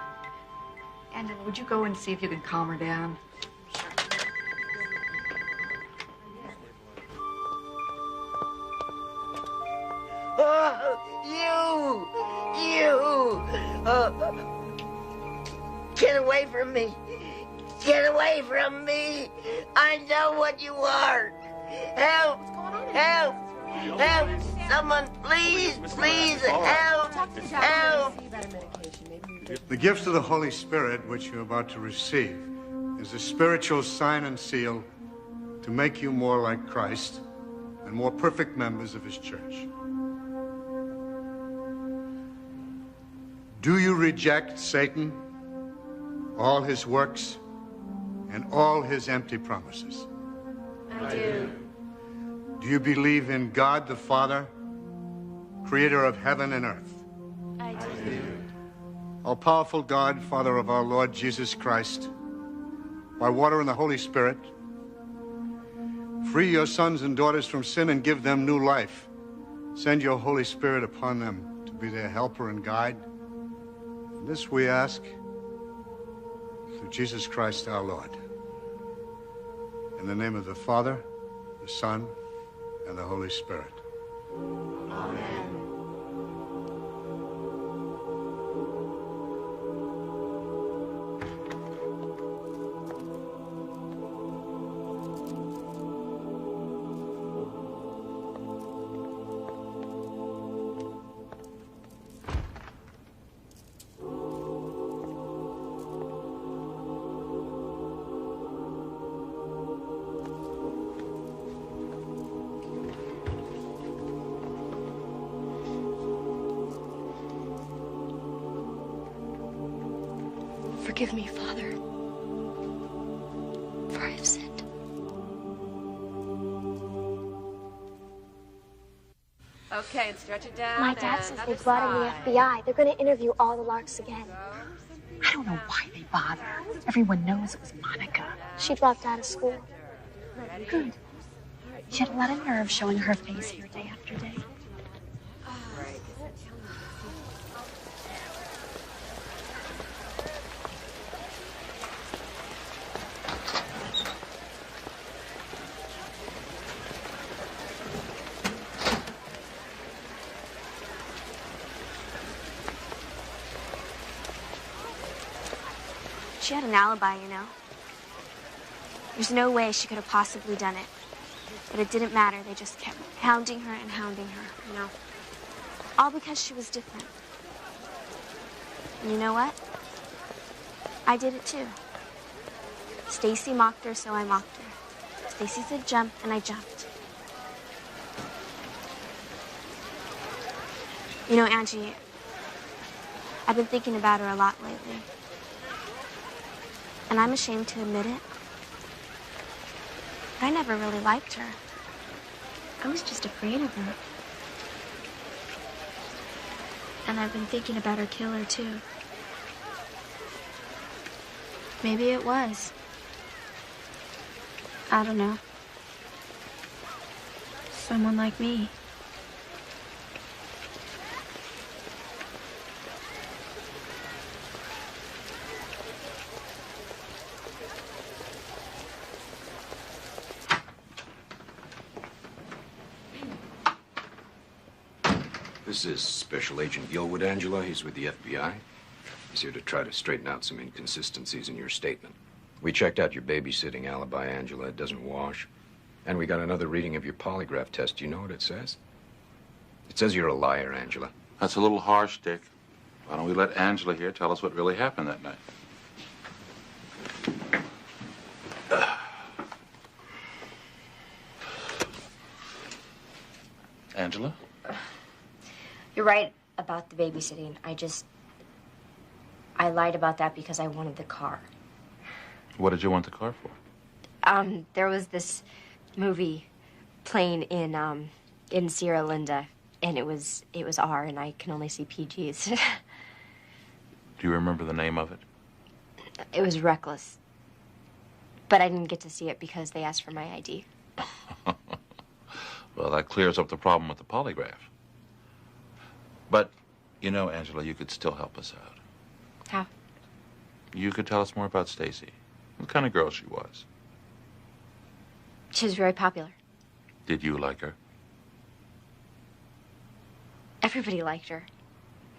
Angela, would you go and see if you can calm her down?
Get away from me. Get away from me. I know what you are. Help. Help. Help. Someone, please, please, help. Help.
The gifts of the Holy Spirit, which you're about to receive, is a spiritual sign and seal to make you more like Christ and more perfect members of his church. Do you reject Satan, all his works, and all his empty promises?
I do.
Do you believe in God the Father, creator of heaven and earth?
I do.
All-powerful God, Father of our Lord Jesus Christ, by water and the Holy Spirit, free your sons and daughters from sin and give them new life. Send your Holy Spirit upon them to be their helper and guide. And this we ask through Jesus Christ our Lord. In the name of the Father, the Son, and the Holy Spirit.
Amen.
Forgive me, Father, for I have sinned.
Okay, and stretch it down.
My dad
and
says
other
they brought in the
side.
FBI. They're going to interview all the Larks again.
I don't know why they bother. Everyone knows it was Monica.
She dropped out of school.
Good. She had a lot of nerve showing her face here day after day.
She had an alibi, you know. There's no way she could have possibly done it. But it didn't matter. They just kept hounding her and hounding her, you know. All because she was different. And you know what? I did it too. Stacy mocked her, so I mocked her. Stacy said jump, and I jumped. You know, Angie, I've been thinking about her a lot lately. And I'm ashamed to admit it. But I never really liked her. I was just afraid of her. And I've been thinking about her killer, too. Maybe it was. I don't know. Someone like me.
This is Special Agent Gilwood, Angela. He's with the FBI. He's here to try to straighten out some inconsistencies in your statement. We checked out your babysitting alibi, Angela. It doesn't wash. And we got another reading of your polygraph test. Do you know what it says? It says you're a liar, Angela.
That's a little harsh, Dick. Why don't we let Angela here tell us what really happened that night? Angela?
You're right about the babysitting. I lied about that because I wanted the car.
What did you want the car for?
There was this movie playing in Sierra Linda, and it was R, and I can only see PGs.
Do you remember the name of it?
It was Reckless. But I didn't get to see it because they asked for my ID.
Well, that clears up the problem with the polygraph. But, you know, Angela, you could still help us out.
How?
You could tell us more about Stacy. What kind of girl she was.
She was very popular.
Did you like her?
Everybody liked her.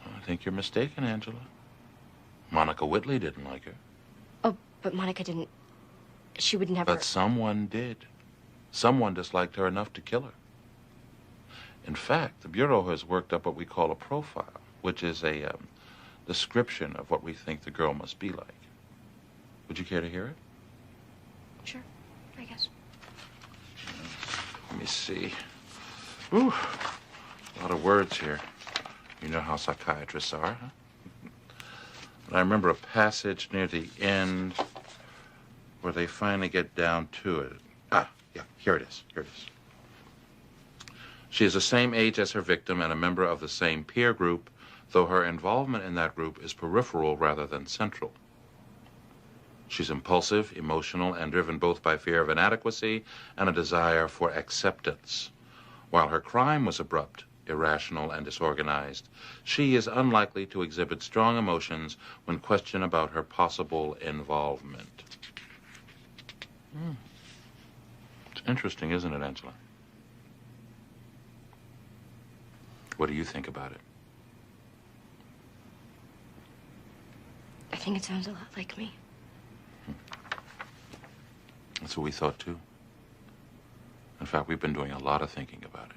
I think you're mistaken, Angela. Monica Whitley didn't like her.
Oh, but Monica didn't. She would never.
But someone did. Someone disliked her enough to kill her. In fact, the Bureau has worked up what we call a profile, which is a description of what we think the girl must be like. Would you care to hear it?
Sure, I guess.
Let me see. Ooh, a lot of words here. You know how psychiatrists are, huh? But I remember a passage near the end where they finally get down to it. Ah, yeah, here it is. Here it is. She is the same age as her victim and a member of the same peer group, though her involvement in that group is peripheral rather than central. She's impulsive, emotional, and driven both by fear of inadequacy and a desire for acceptance. While her crime was abrupt, irrational, and disorganized, she is unlikely to exhibit strong emotions when questioned about her possible involvement. It's interesting, isn't it, Angela? What do you think about it?
I think it sounds a lot like me.
That's what we thought, too. In fact, we've been doing a lot of thinking about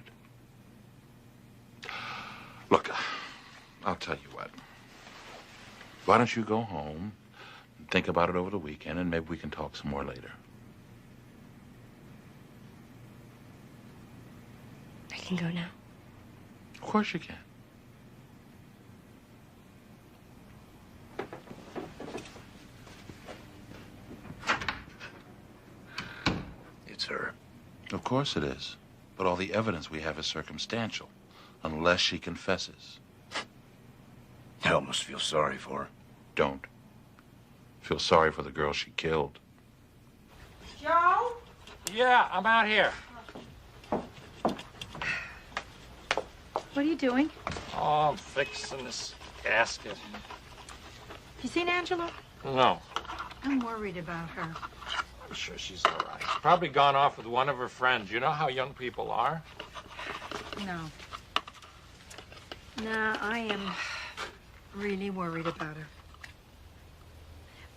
it. Look, I'll tell you what. Why don't you go home, and think about it over the weekend, and maybe we can talk some more later.
I can go now.
Of course you can.
It's her.
Of course it is. But all the evidence we have is circumstantial, unless she confesses.
I almost feel sorry for her.
Don't. Feel sorry for the girl she killed.
Joe?
Yeah, I'm out here.
What are you doing?
Oh, I'm fixing this gasket.
You seen Angela?
No.
I'm worried about her.
I'm sure she's all right. She's probably gone off with one of her friends. You know how young people are?
No. No, I am really worried about her.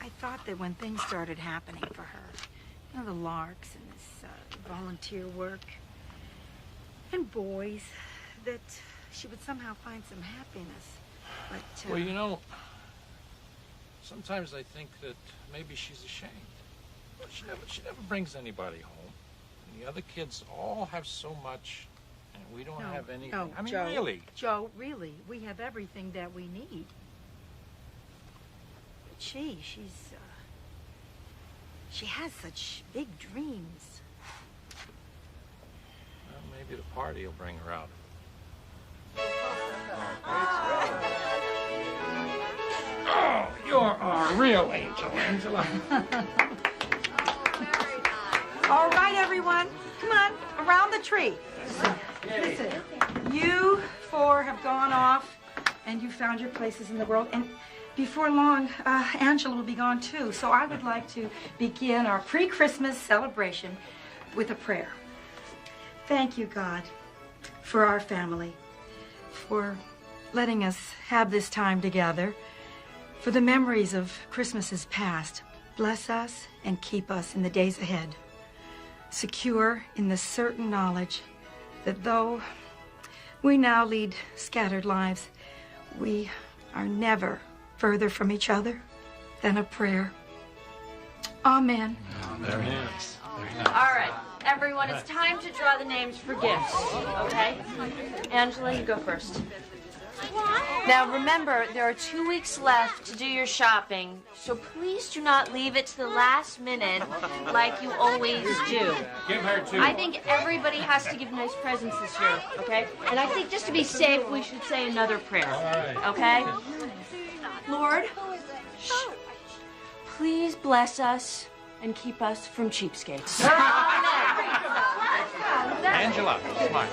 I thought that when things started happening for her, you know, the larks and this volunteer work and boys, that she would somehow find some happiness. But,
well, you know, sometimes I think that maybe she's ashamed. She never brings anybody home. And the other kids all have so much, and we don't have anything.
No,
I mean,
Joe,
really.
Joe, really, we have everything that we need. But she has such big dreams.
Well, maybe the party will bring her out. Oh, you're a real angel, Angela.
All right, everyone. Come on, around the tree. Listen, you four have gone off, and you found your places in the world. And before long, Angela will be gone, too. So I would like to begin our pre-Christmas celebration with a prayer. Thank you, God, for our family. for letting us have this time together. For the memories of Christmases past, bless us and keep us in the days ahead. Secure in the certain knowledge that though we now lead scattered lives, we are never further from each other than a prayer. Amen.
Amen.
All right, everyone, it's time to draw the names for gifts, okay? Angela, you go first. Now remember, there are 2 weeks left to do your shopping, so please do not leave it to the last minute like you always do.
Give her 2.
I think everybody has to give nice presents this year, okay? And I think just to be safe, we should say another prayer, okay? Lord, please bless us and keep us from cheapskates.
Angela, smile.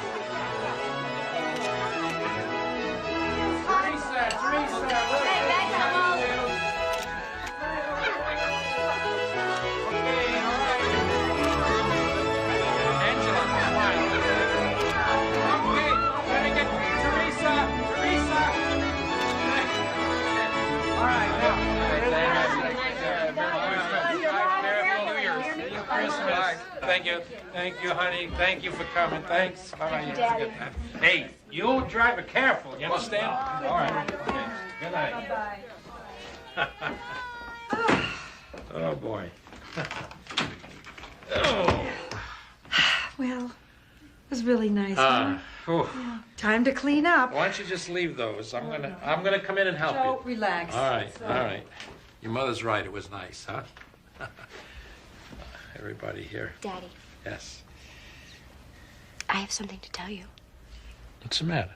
Thank you, honey. Thank you for coming. Thanks. Bye-bye.
Daddy.
Hey, you drive it careful. You understand? All right. Okay. Good night.
Bye-bye.
Oh, boy.
Well, it was really nice. Huh? Yeah. Time to clean up.
Why don't you just leave those? I'm gonna come in and help
Joe,
you.
relax.
All right. All right. Your mother's right. It was nice, huh? Everybody here.
Daddy,
Yes.
I have something to tell you.
What's the matter?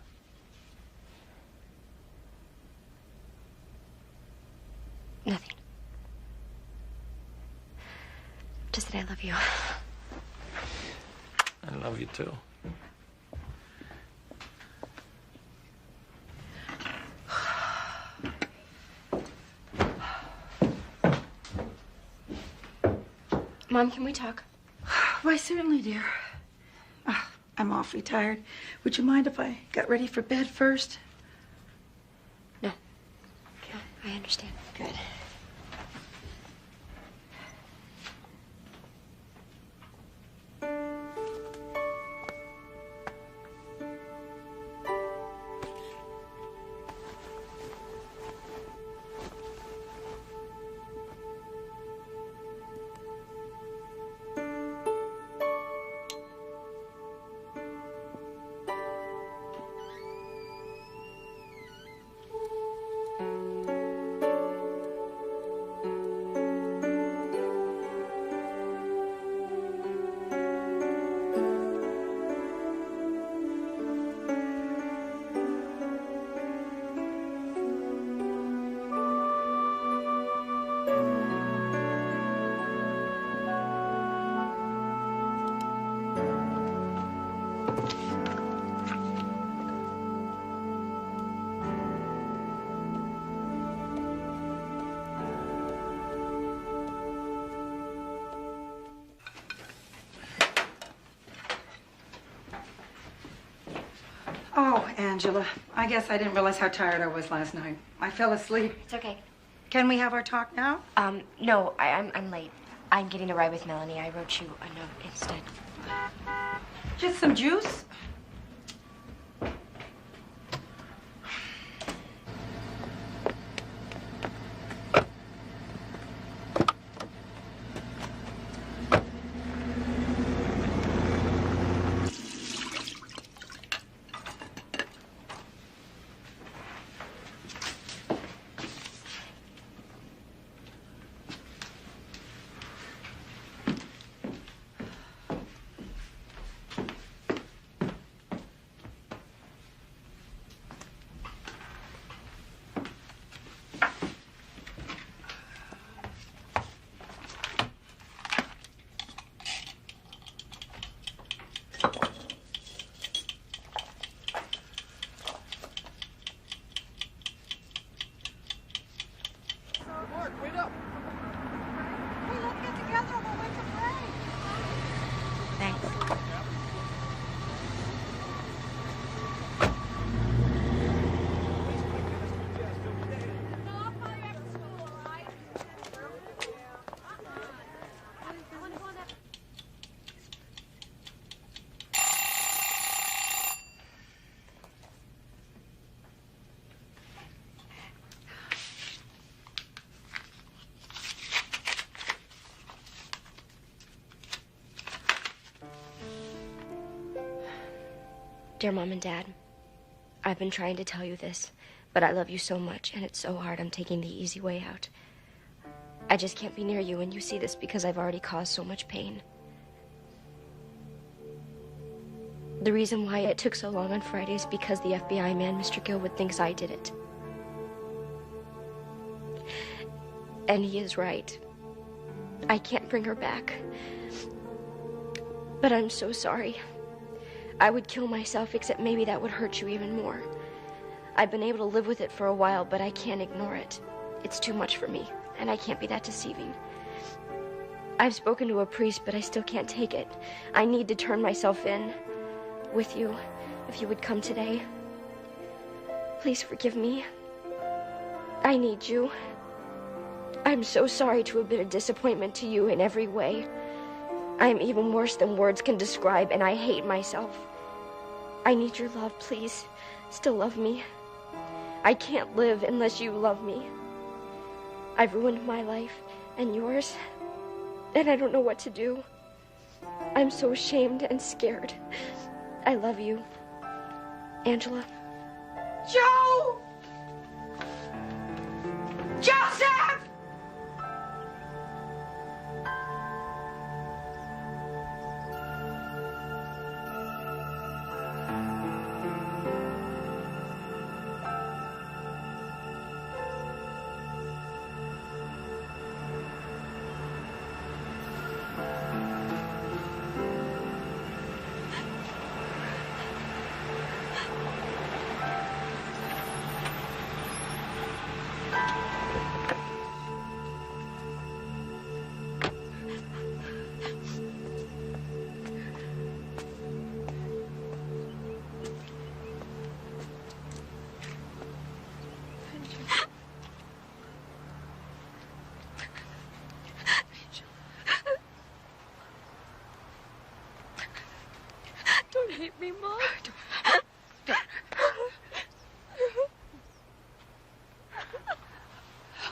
Nothing. Just that I love you.
I love you too.
Mom, can we talk?
Why, certainly, dear. I'm awfully tired. Would you mind if I got ready for bed first?
No, I understand.
Good. Oh, Angela, I guess I didn't realize how tired I was last night. I fell asleep.
It's okay.
Can we have our talk now?
No, I'm late. I'm getting a ride with Melanie. I wrote you a note instead.
Just some juice?
Dear Mom and Dad, I've been trying to tell you this, but I love you so much, and it's so hard I'm taking the easy way out. I just can't be near you when you see this because I've already caused so much pain. The reason why it took so long on Friday is because the FBI man, Mr. Gilwood, thinks I did it. And he is right. I can't bring her back. But I'm so sorry. I would kill myself, except maybe that would hurt you even more. I've been able to live with it for a while, but I can't ignore it. It's too much for me, and I can't be that deceiving. I've spoken to a priest, but I still can't take it. I need to turn myself in with you, if you would come today. Please forgive me. I need you. I'm so sorry to have been a disappointment to you in every way. I am even worse than words can describe, and I hate myself. I need your love, please. Still love me. I can't live unless you love me. I've ruined my life and yours, and I don't know what to do. I'm so ashamed and scared. I love you. Angela.
Joe! Joseph!
Don't hit me, Mom. Don't.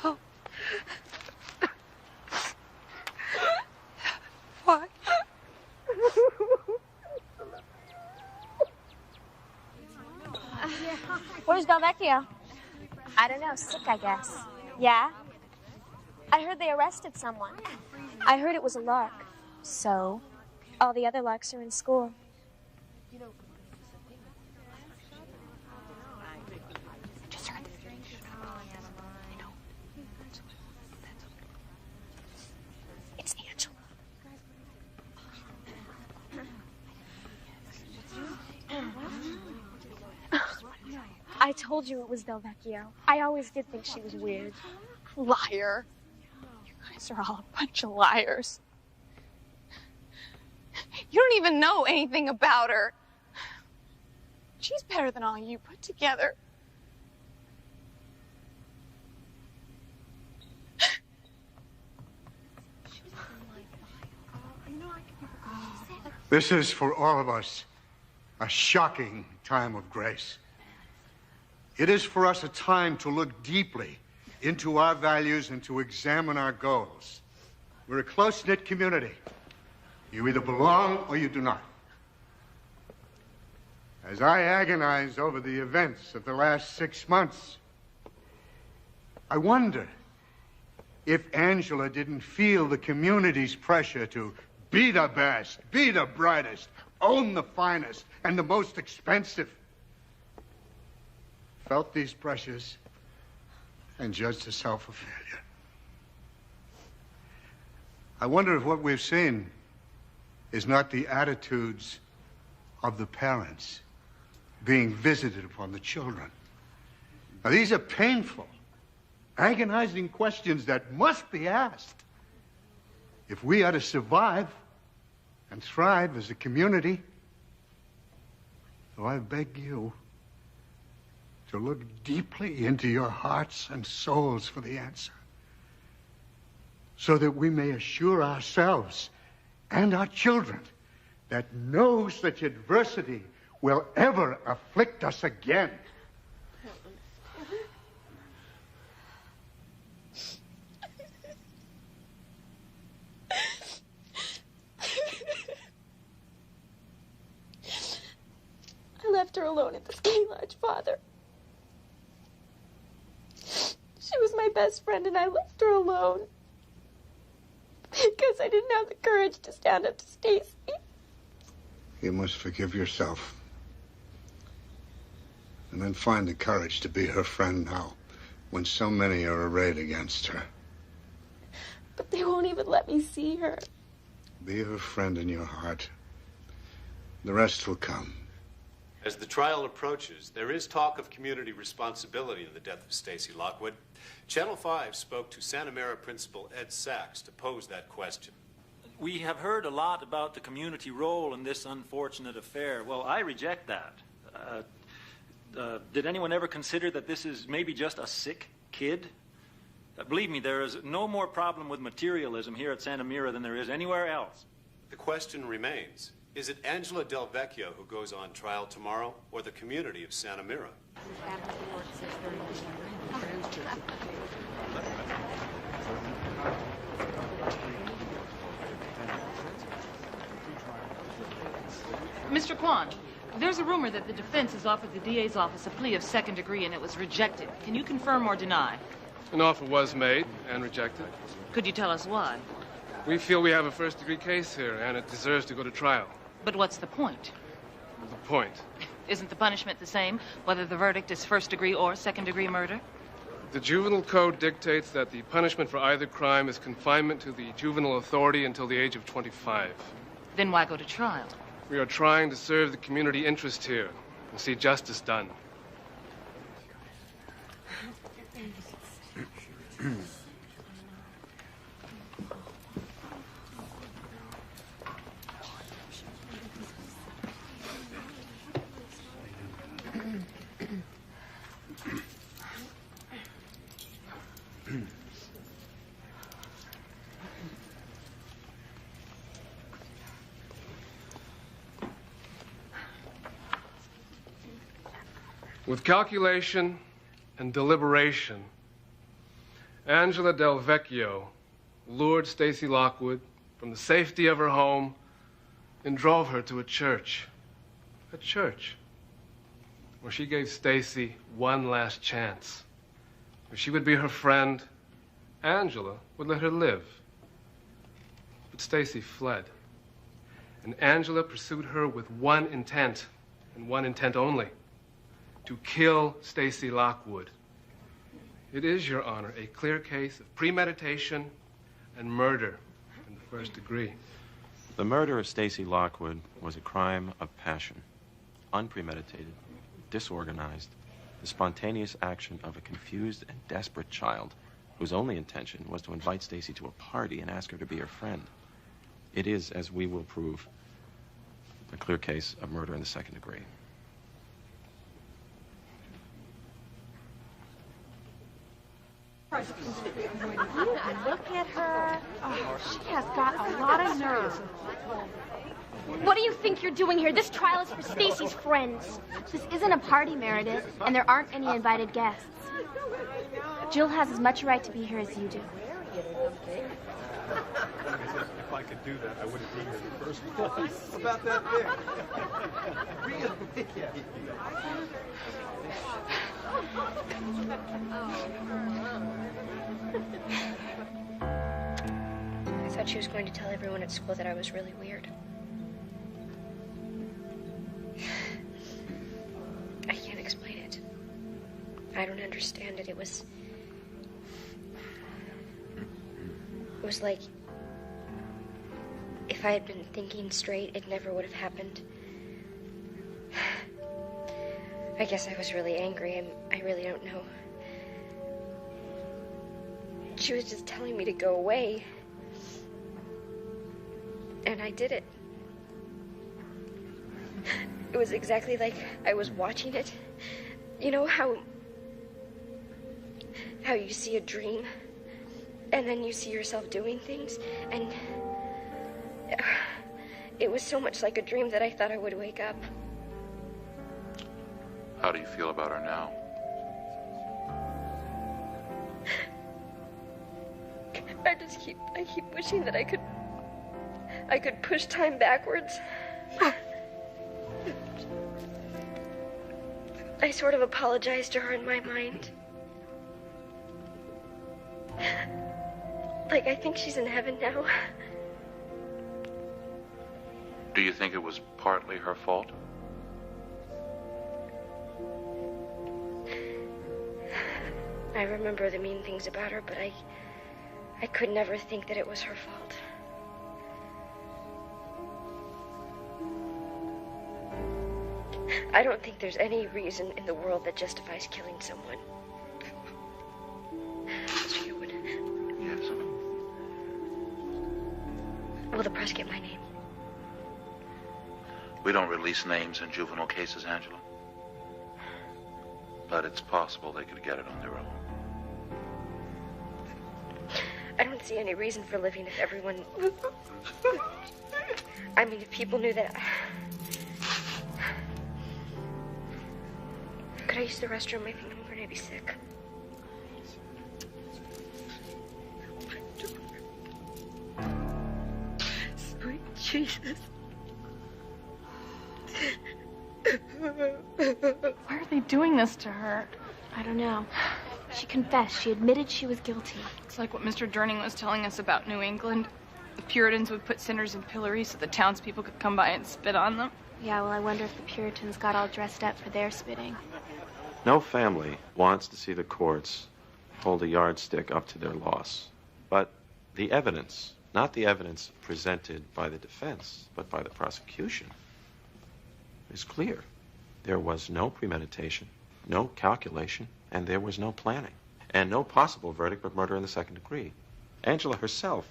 Oh. Why?
Where's Delvecchio? I don't know, sick, I guess. Yeah? I heard they arrested someone. I heard it was a lark. So? All the other larks are in school.
Just heard the It's Angela.
I told you it was Delvecchio. I always did think she was weird.
Liar. You guys are all a bunch of liars. You don't even know anything about her. She's better than all you put together.
This is, for all of us, a shocking time of grace. It is for us a time to look deeply into our values and to examine our goals. We're a close-knit community. You either belong or you do not. As I agonize over the events of the last 6 months, I wonder if Angela didn't feel the community's pressure to be the best, be the brightest, own the finest, and the most expensive. Felt these pressures and judged herself a failure. I wonder if what we've seen is not the attitudes of the parents being visited upon the children. Now, these are painful, agonizing questions that must be asked if we are to survive and thrive as a community. So I beg you to look deeply into your hearts and souls for the answer, so that we may assure ourselves and our children that no such adversity will ever afflict us again.
I love
left her alone at the ski lodge, Father. She was my best friend, and I left her alone. Because I didn't have the courage to stand up to Stacy.
You must forgive yourself. And then find the courage to be her friend now, when so many are arrayed against her.
But they won't even let me see her.
Be her friend in your heart. The rest will come.
As the trial approaches, there is talk of community responsibility in the death of Stacy Lockwood. Channel 5 spoke to Santa Mara Principal Ed Sachs to pose that question.
We have heard a lot about the community role in this unfortunate affair. Well, I reject that. Did anyone ever consider that this is maybe just a sick kid? Believe me, there is no more problem with materialism here at Santa Mira than there is anywhere else.
The question remains, is it Angela Del Vecchio who goes on trial tomorrow, or the community of Santa Mira?
Mr. Kwan, there's a rumor that the defense has offered the DA's office a plea of second degree and it was rejected. Can you confirm or deny?
An offer was made and rejected.
Could you tell us why?
We feel we have a first-degree case here, and it deserves to go to trial.
But what's the point?
The point?
Isn't the punishment the same, whether the verdict is first-degree or second-degree murder?
The juvenile code dictates that the punishment for either crime is confinement to the juvenile authority until the age of 25.
Then why go to trial?
We are trying to serve the community interest here and see justice done. With calculation and deliberation, Angela Del Vecchio lured Stacy Lockwood from the safety of her home and drove her to a church where she gave Stacy one last chance. If she would be her friend, Angela would let her live. But Stacy fled, and Angela pursued her with one intent, and one intent only: to kill Stacy Lockwood. It is, Your Honor, a clear case of premeditation and murder in the first degree.
The murder of Stacy Lockwood was a crime of passion, unpremeditated, disorganized, the spontaneous action of a confused and desperate child whose only intention was to invite Stacy to a party and ask her to be her friend. It is, as we will prove, a clear case of murder in the second degree.
Look at her. Oh, she has got a lot of nerve.
What do you think you're doing here? This trial is for Stacy's friends. This isn't a party, Meredith, and there aren't any invited guests. Jill has as much right to be here as you do.
If I could do that, I wouldn't be here in the first place. About that there. Really?
I thought she was going to tell everyone at school that I was really weird. I can't explain it. I don't understand it. It was like if I had been thinking straight, it never would have happened. I guess I was really angry. I really don't know. She was just telling me to go away. And I did it. It was exactly like I was watching it. You know how you see a dream, and then you see yourself doing things, and it was so much like a dream that I thought I would wake up.
How do you feel about her now?
I keep wishing that I could push time backwards. I sort of apologized to her in my mind. Like, I think she's in heaven now.
Do you think it was partly her fault?
I remember the mean things about her, but I could never think that it was her fault. I don't think there's any reason in the world that justifies killing someone. Mr. Yearwood.
Yes.
Will the press get my name?
We don't release names in juvenile cases, Angela. But it's possible they could get it on their own.
I don't see any reason for living if everyone... I mean, if people knew that... Could I use the restroom? I think I'm going to be sick.
Sweet Jesus.
Why are they doing this to her?
I don't know. She confessed. She admitted she was guilty.
It's like what Mr. Durning was telling us about New England. The Puritans would put sinners in pillories so the townspeople could come by and spit on them.
Yeah, well, I wonder if the Puritans got all dressed up for their spitting.
No family wants to see the courts hold a yardstick up to their loss. But the evidence, not the evidence presented by the defense, but by the prosecution, is clear. There was no premeditation, no calculation, and there was no planning, and no possible verdict but murder in the second degree. Angela herself,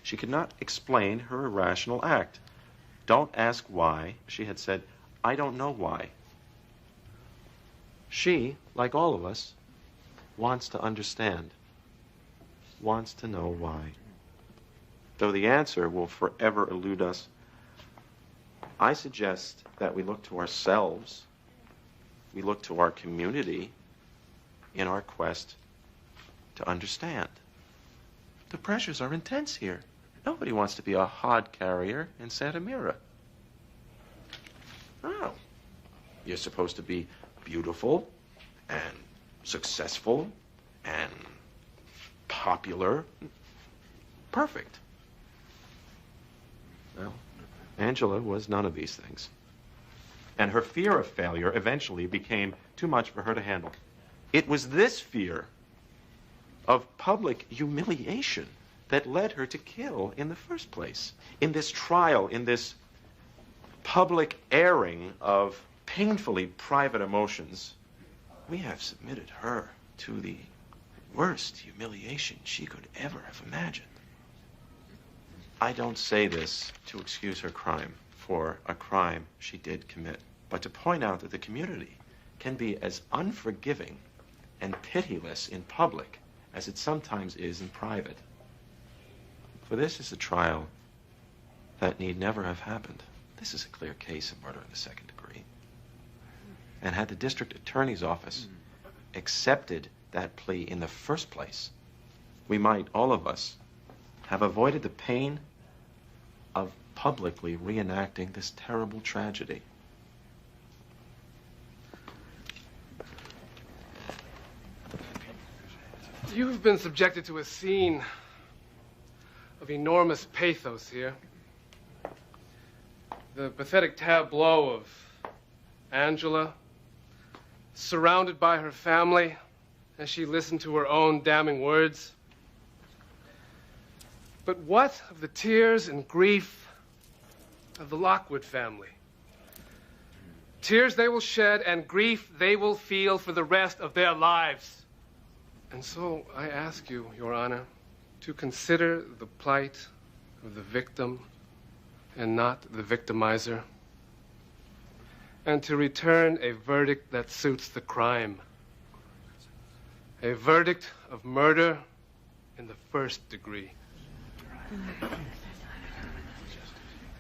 she could not explain her irrational act. Don't ask why. She had said, I don't know why. She, like all of us, wants to understand, wants to know why. Though the answer will forever elude us, I suggest that we look to ourselves, we look to our community in our quest to understand. The pressures are intense here. Nobody wants to be a hod carrier in Santa Mira. No. You're supposed to be beautiful and successful and popular. Perfect. Well, Angela was none of these things. And her fear of failure eventually became too much for her to handle. It was this fear of public humiliation that led her to kill in the first place. In this trial, in this public airing of painfully private emotions, we have submitted her to the worst humiliation she could ever have imagined. I don't say this to excuse her crime for a crime she did commit, but to point out that the community can be as unforgiving and pitiless in public as it sometimes is in private. For this is a trial that need never have happened. This is a clear case of murder in the second degree. And had the district attorney's office accepted that plea in the first place, we might, all of us, have avoided the pain of publicly reenacting this terrible tragedy.
You have been subjected to a scene of enormous pathos here. The pathetic tableau of Angela, surrounded by her family as she listened to her own damning words. But what of the tears and grief of the Lockwood family? Tears they will shed and grief they will feel for the rest of their lives. And so I ask you, Your Honor, to consider the plight of the victim and not the victimizer, and to return a verdict that suits the crime. A verdict of murder in the first degree.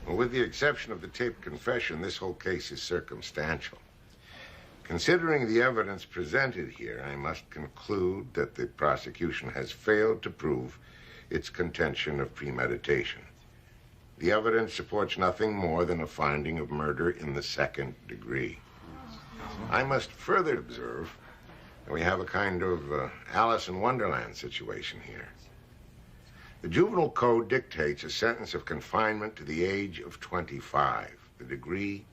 Well, with the exception of the taped confession, this whole case is circumstantial. Considering the evidence presented here, I must conclude that the prosecution has failed to prove its contention of premeditation. The evidence supports nothing more than a finding of murder in the second degree. I must further observe that we have a kind of Alice in Wonderland situation here. The juvenile code dictates a sentence of confinement to the age of 25. The degree,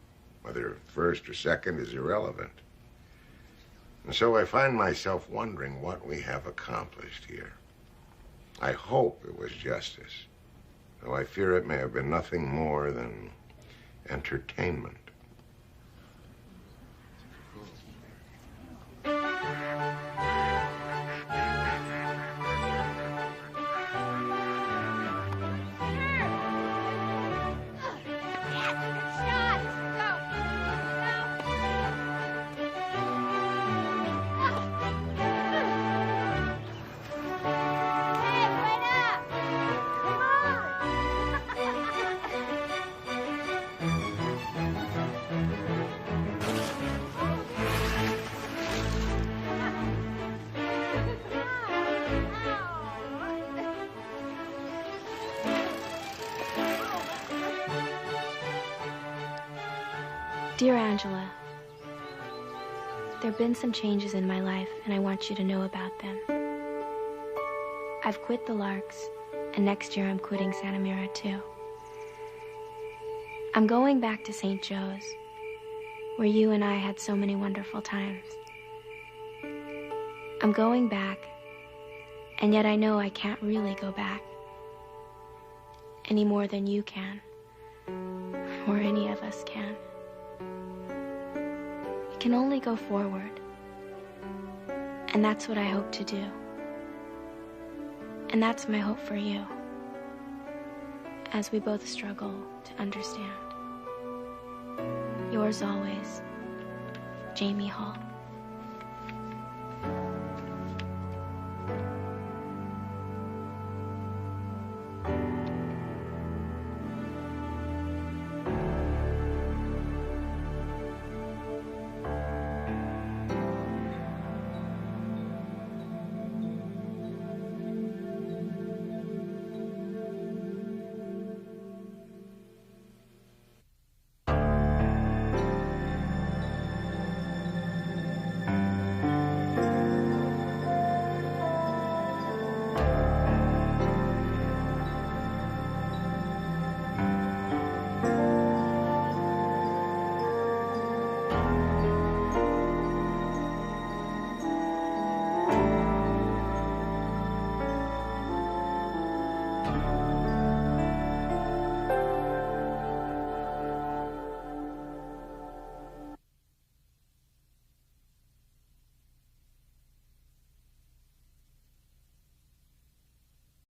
whether first or second, is irrelevant. And so I find myself wondering what we have accomplished here. I hope it was justice, though I fear it may have been nothing more than entertainment.
Dear Angela, there have been some changes in my life, and I want you to know about them. I've quit the Larks, and next year I'm quitting Santa Mira too. I'm going back to St. Joe's, where you and I had so many wonderful times. I'm going back, and yet I know I can't really go back any more than you can, or any of us can. We can only go forward, and that's what I hope to do. And that's my hope for you, as we both struggle to understand. Yours always, Jamie Hall.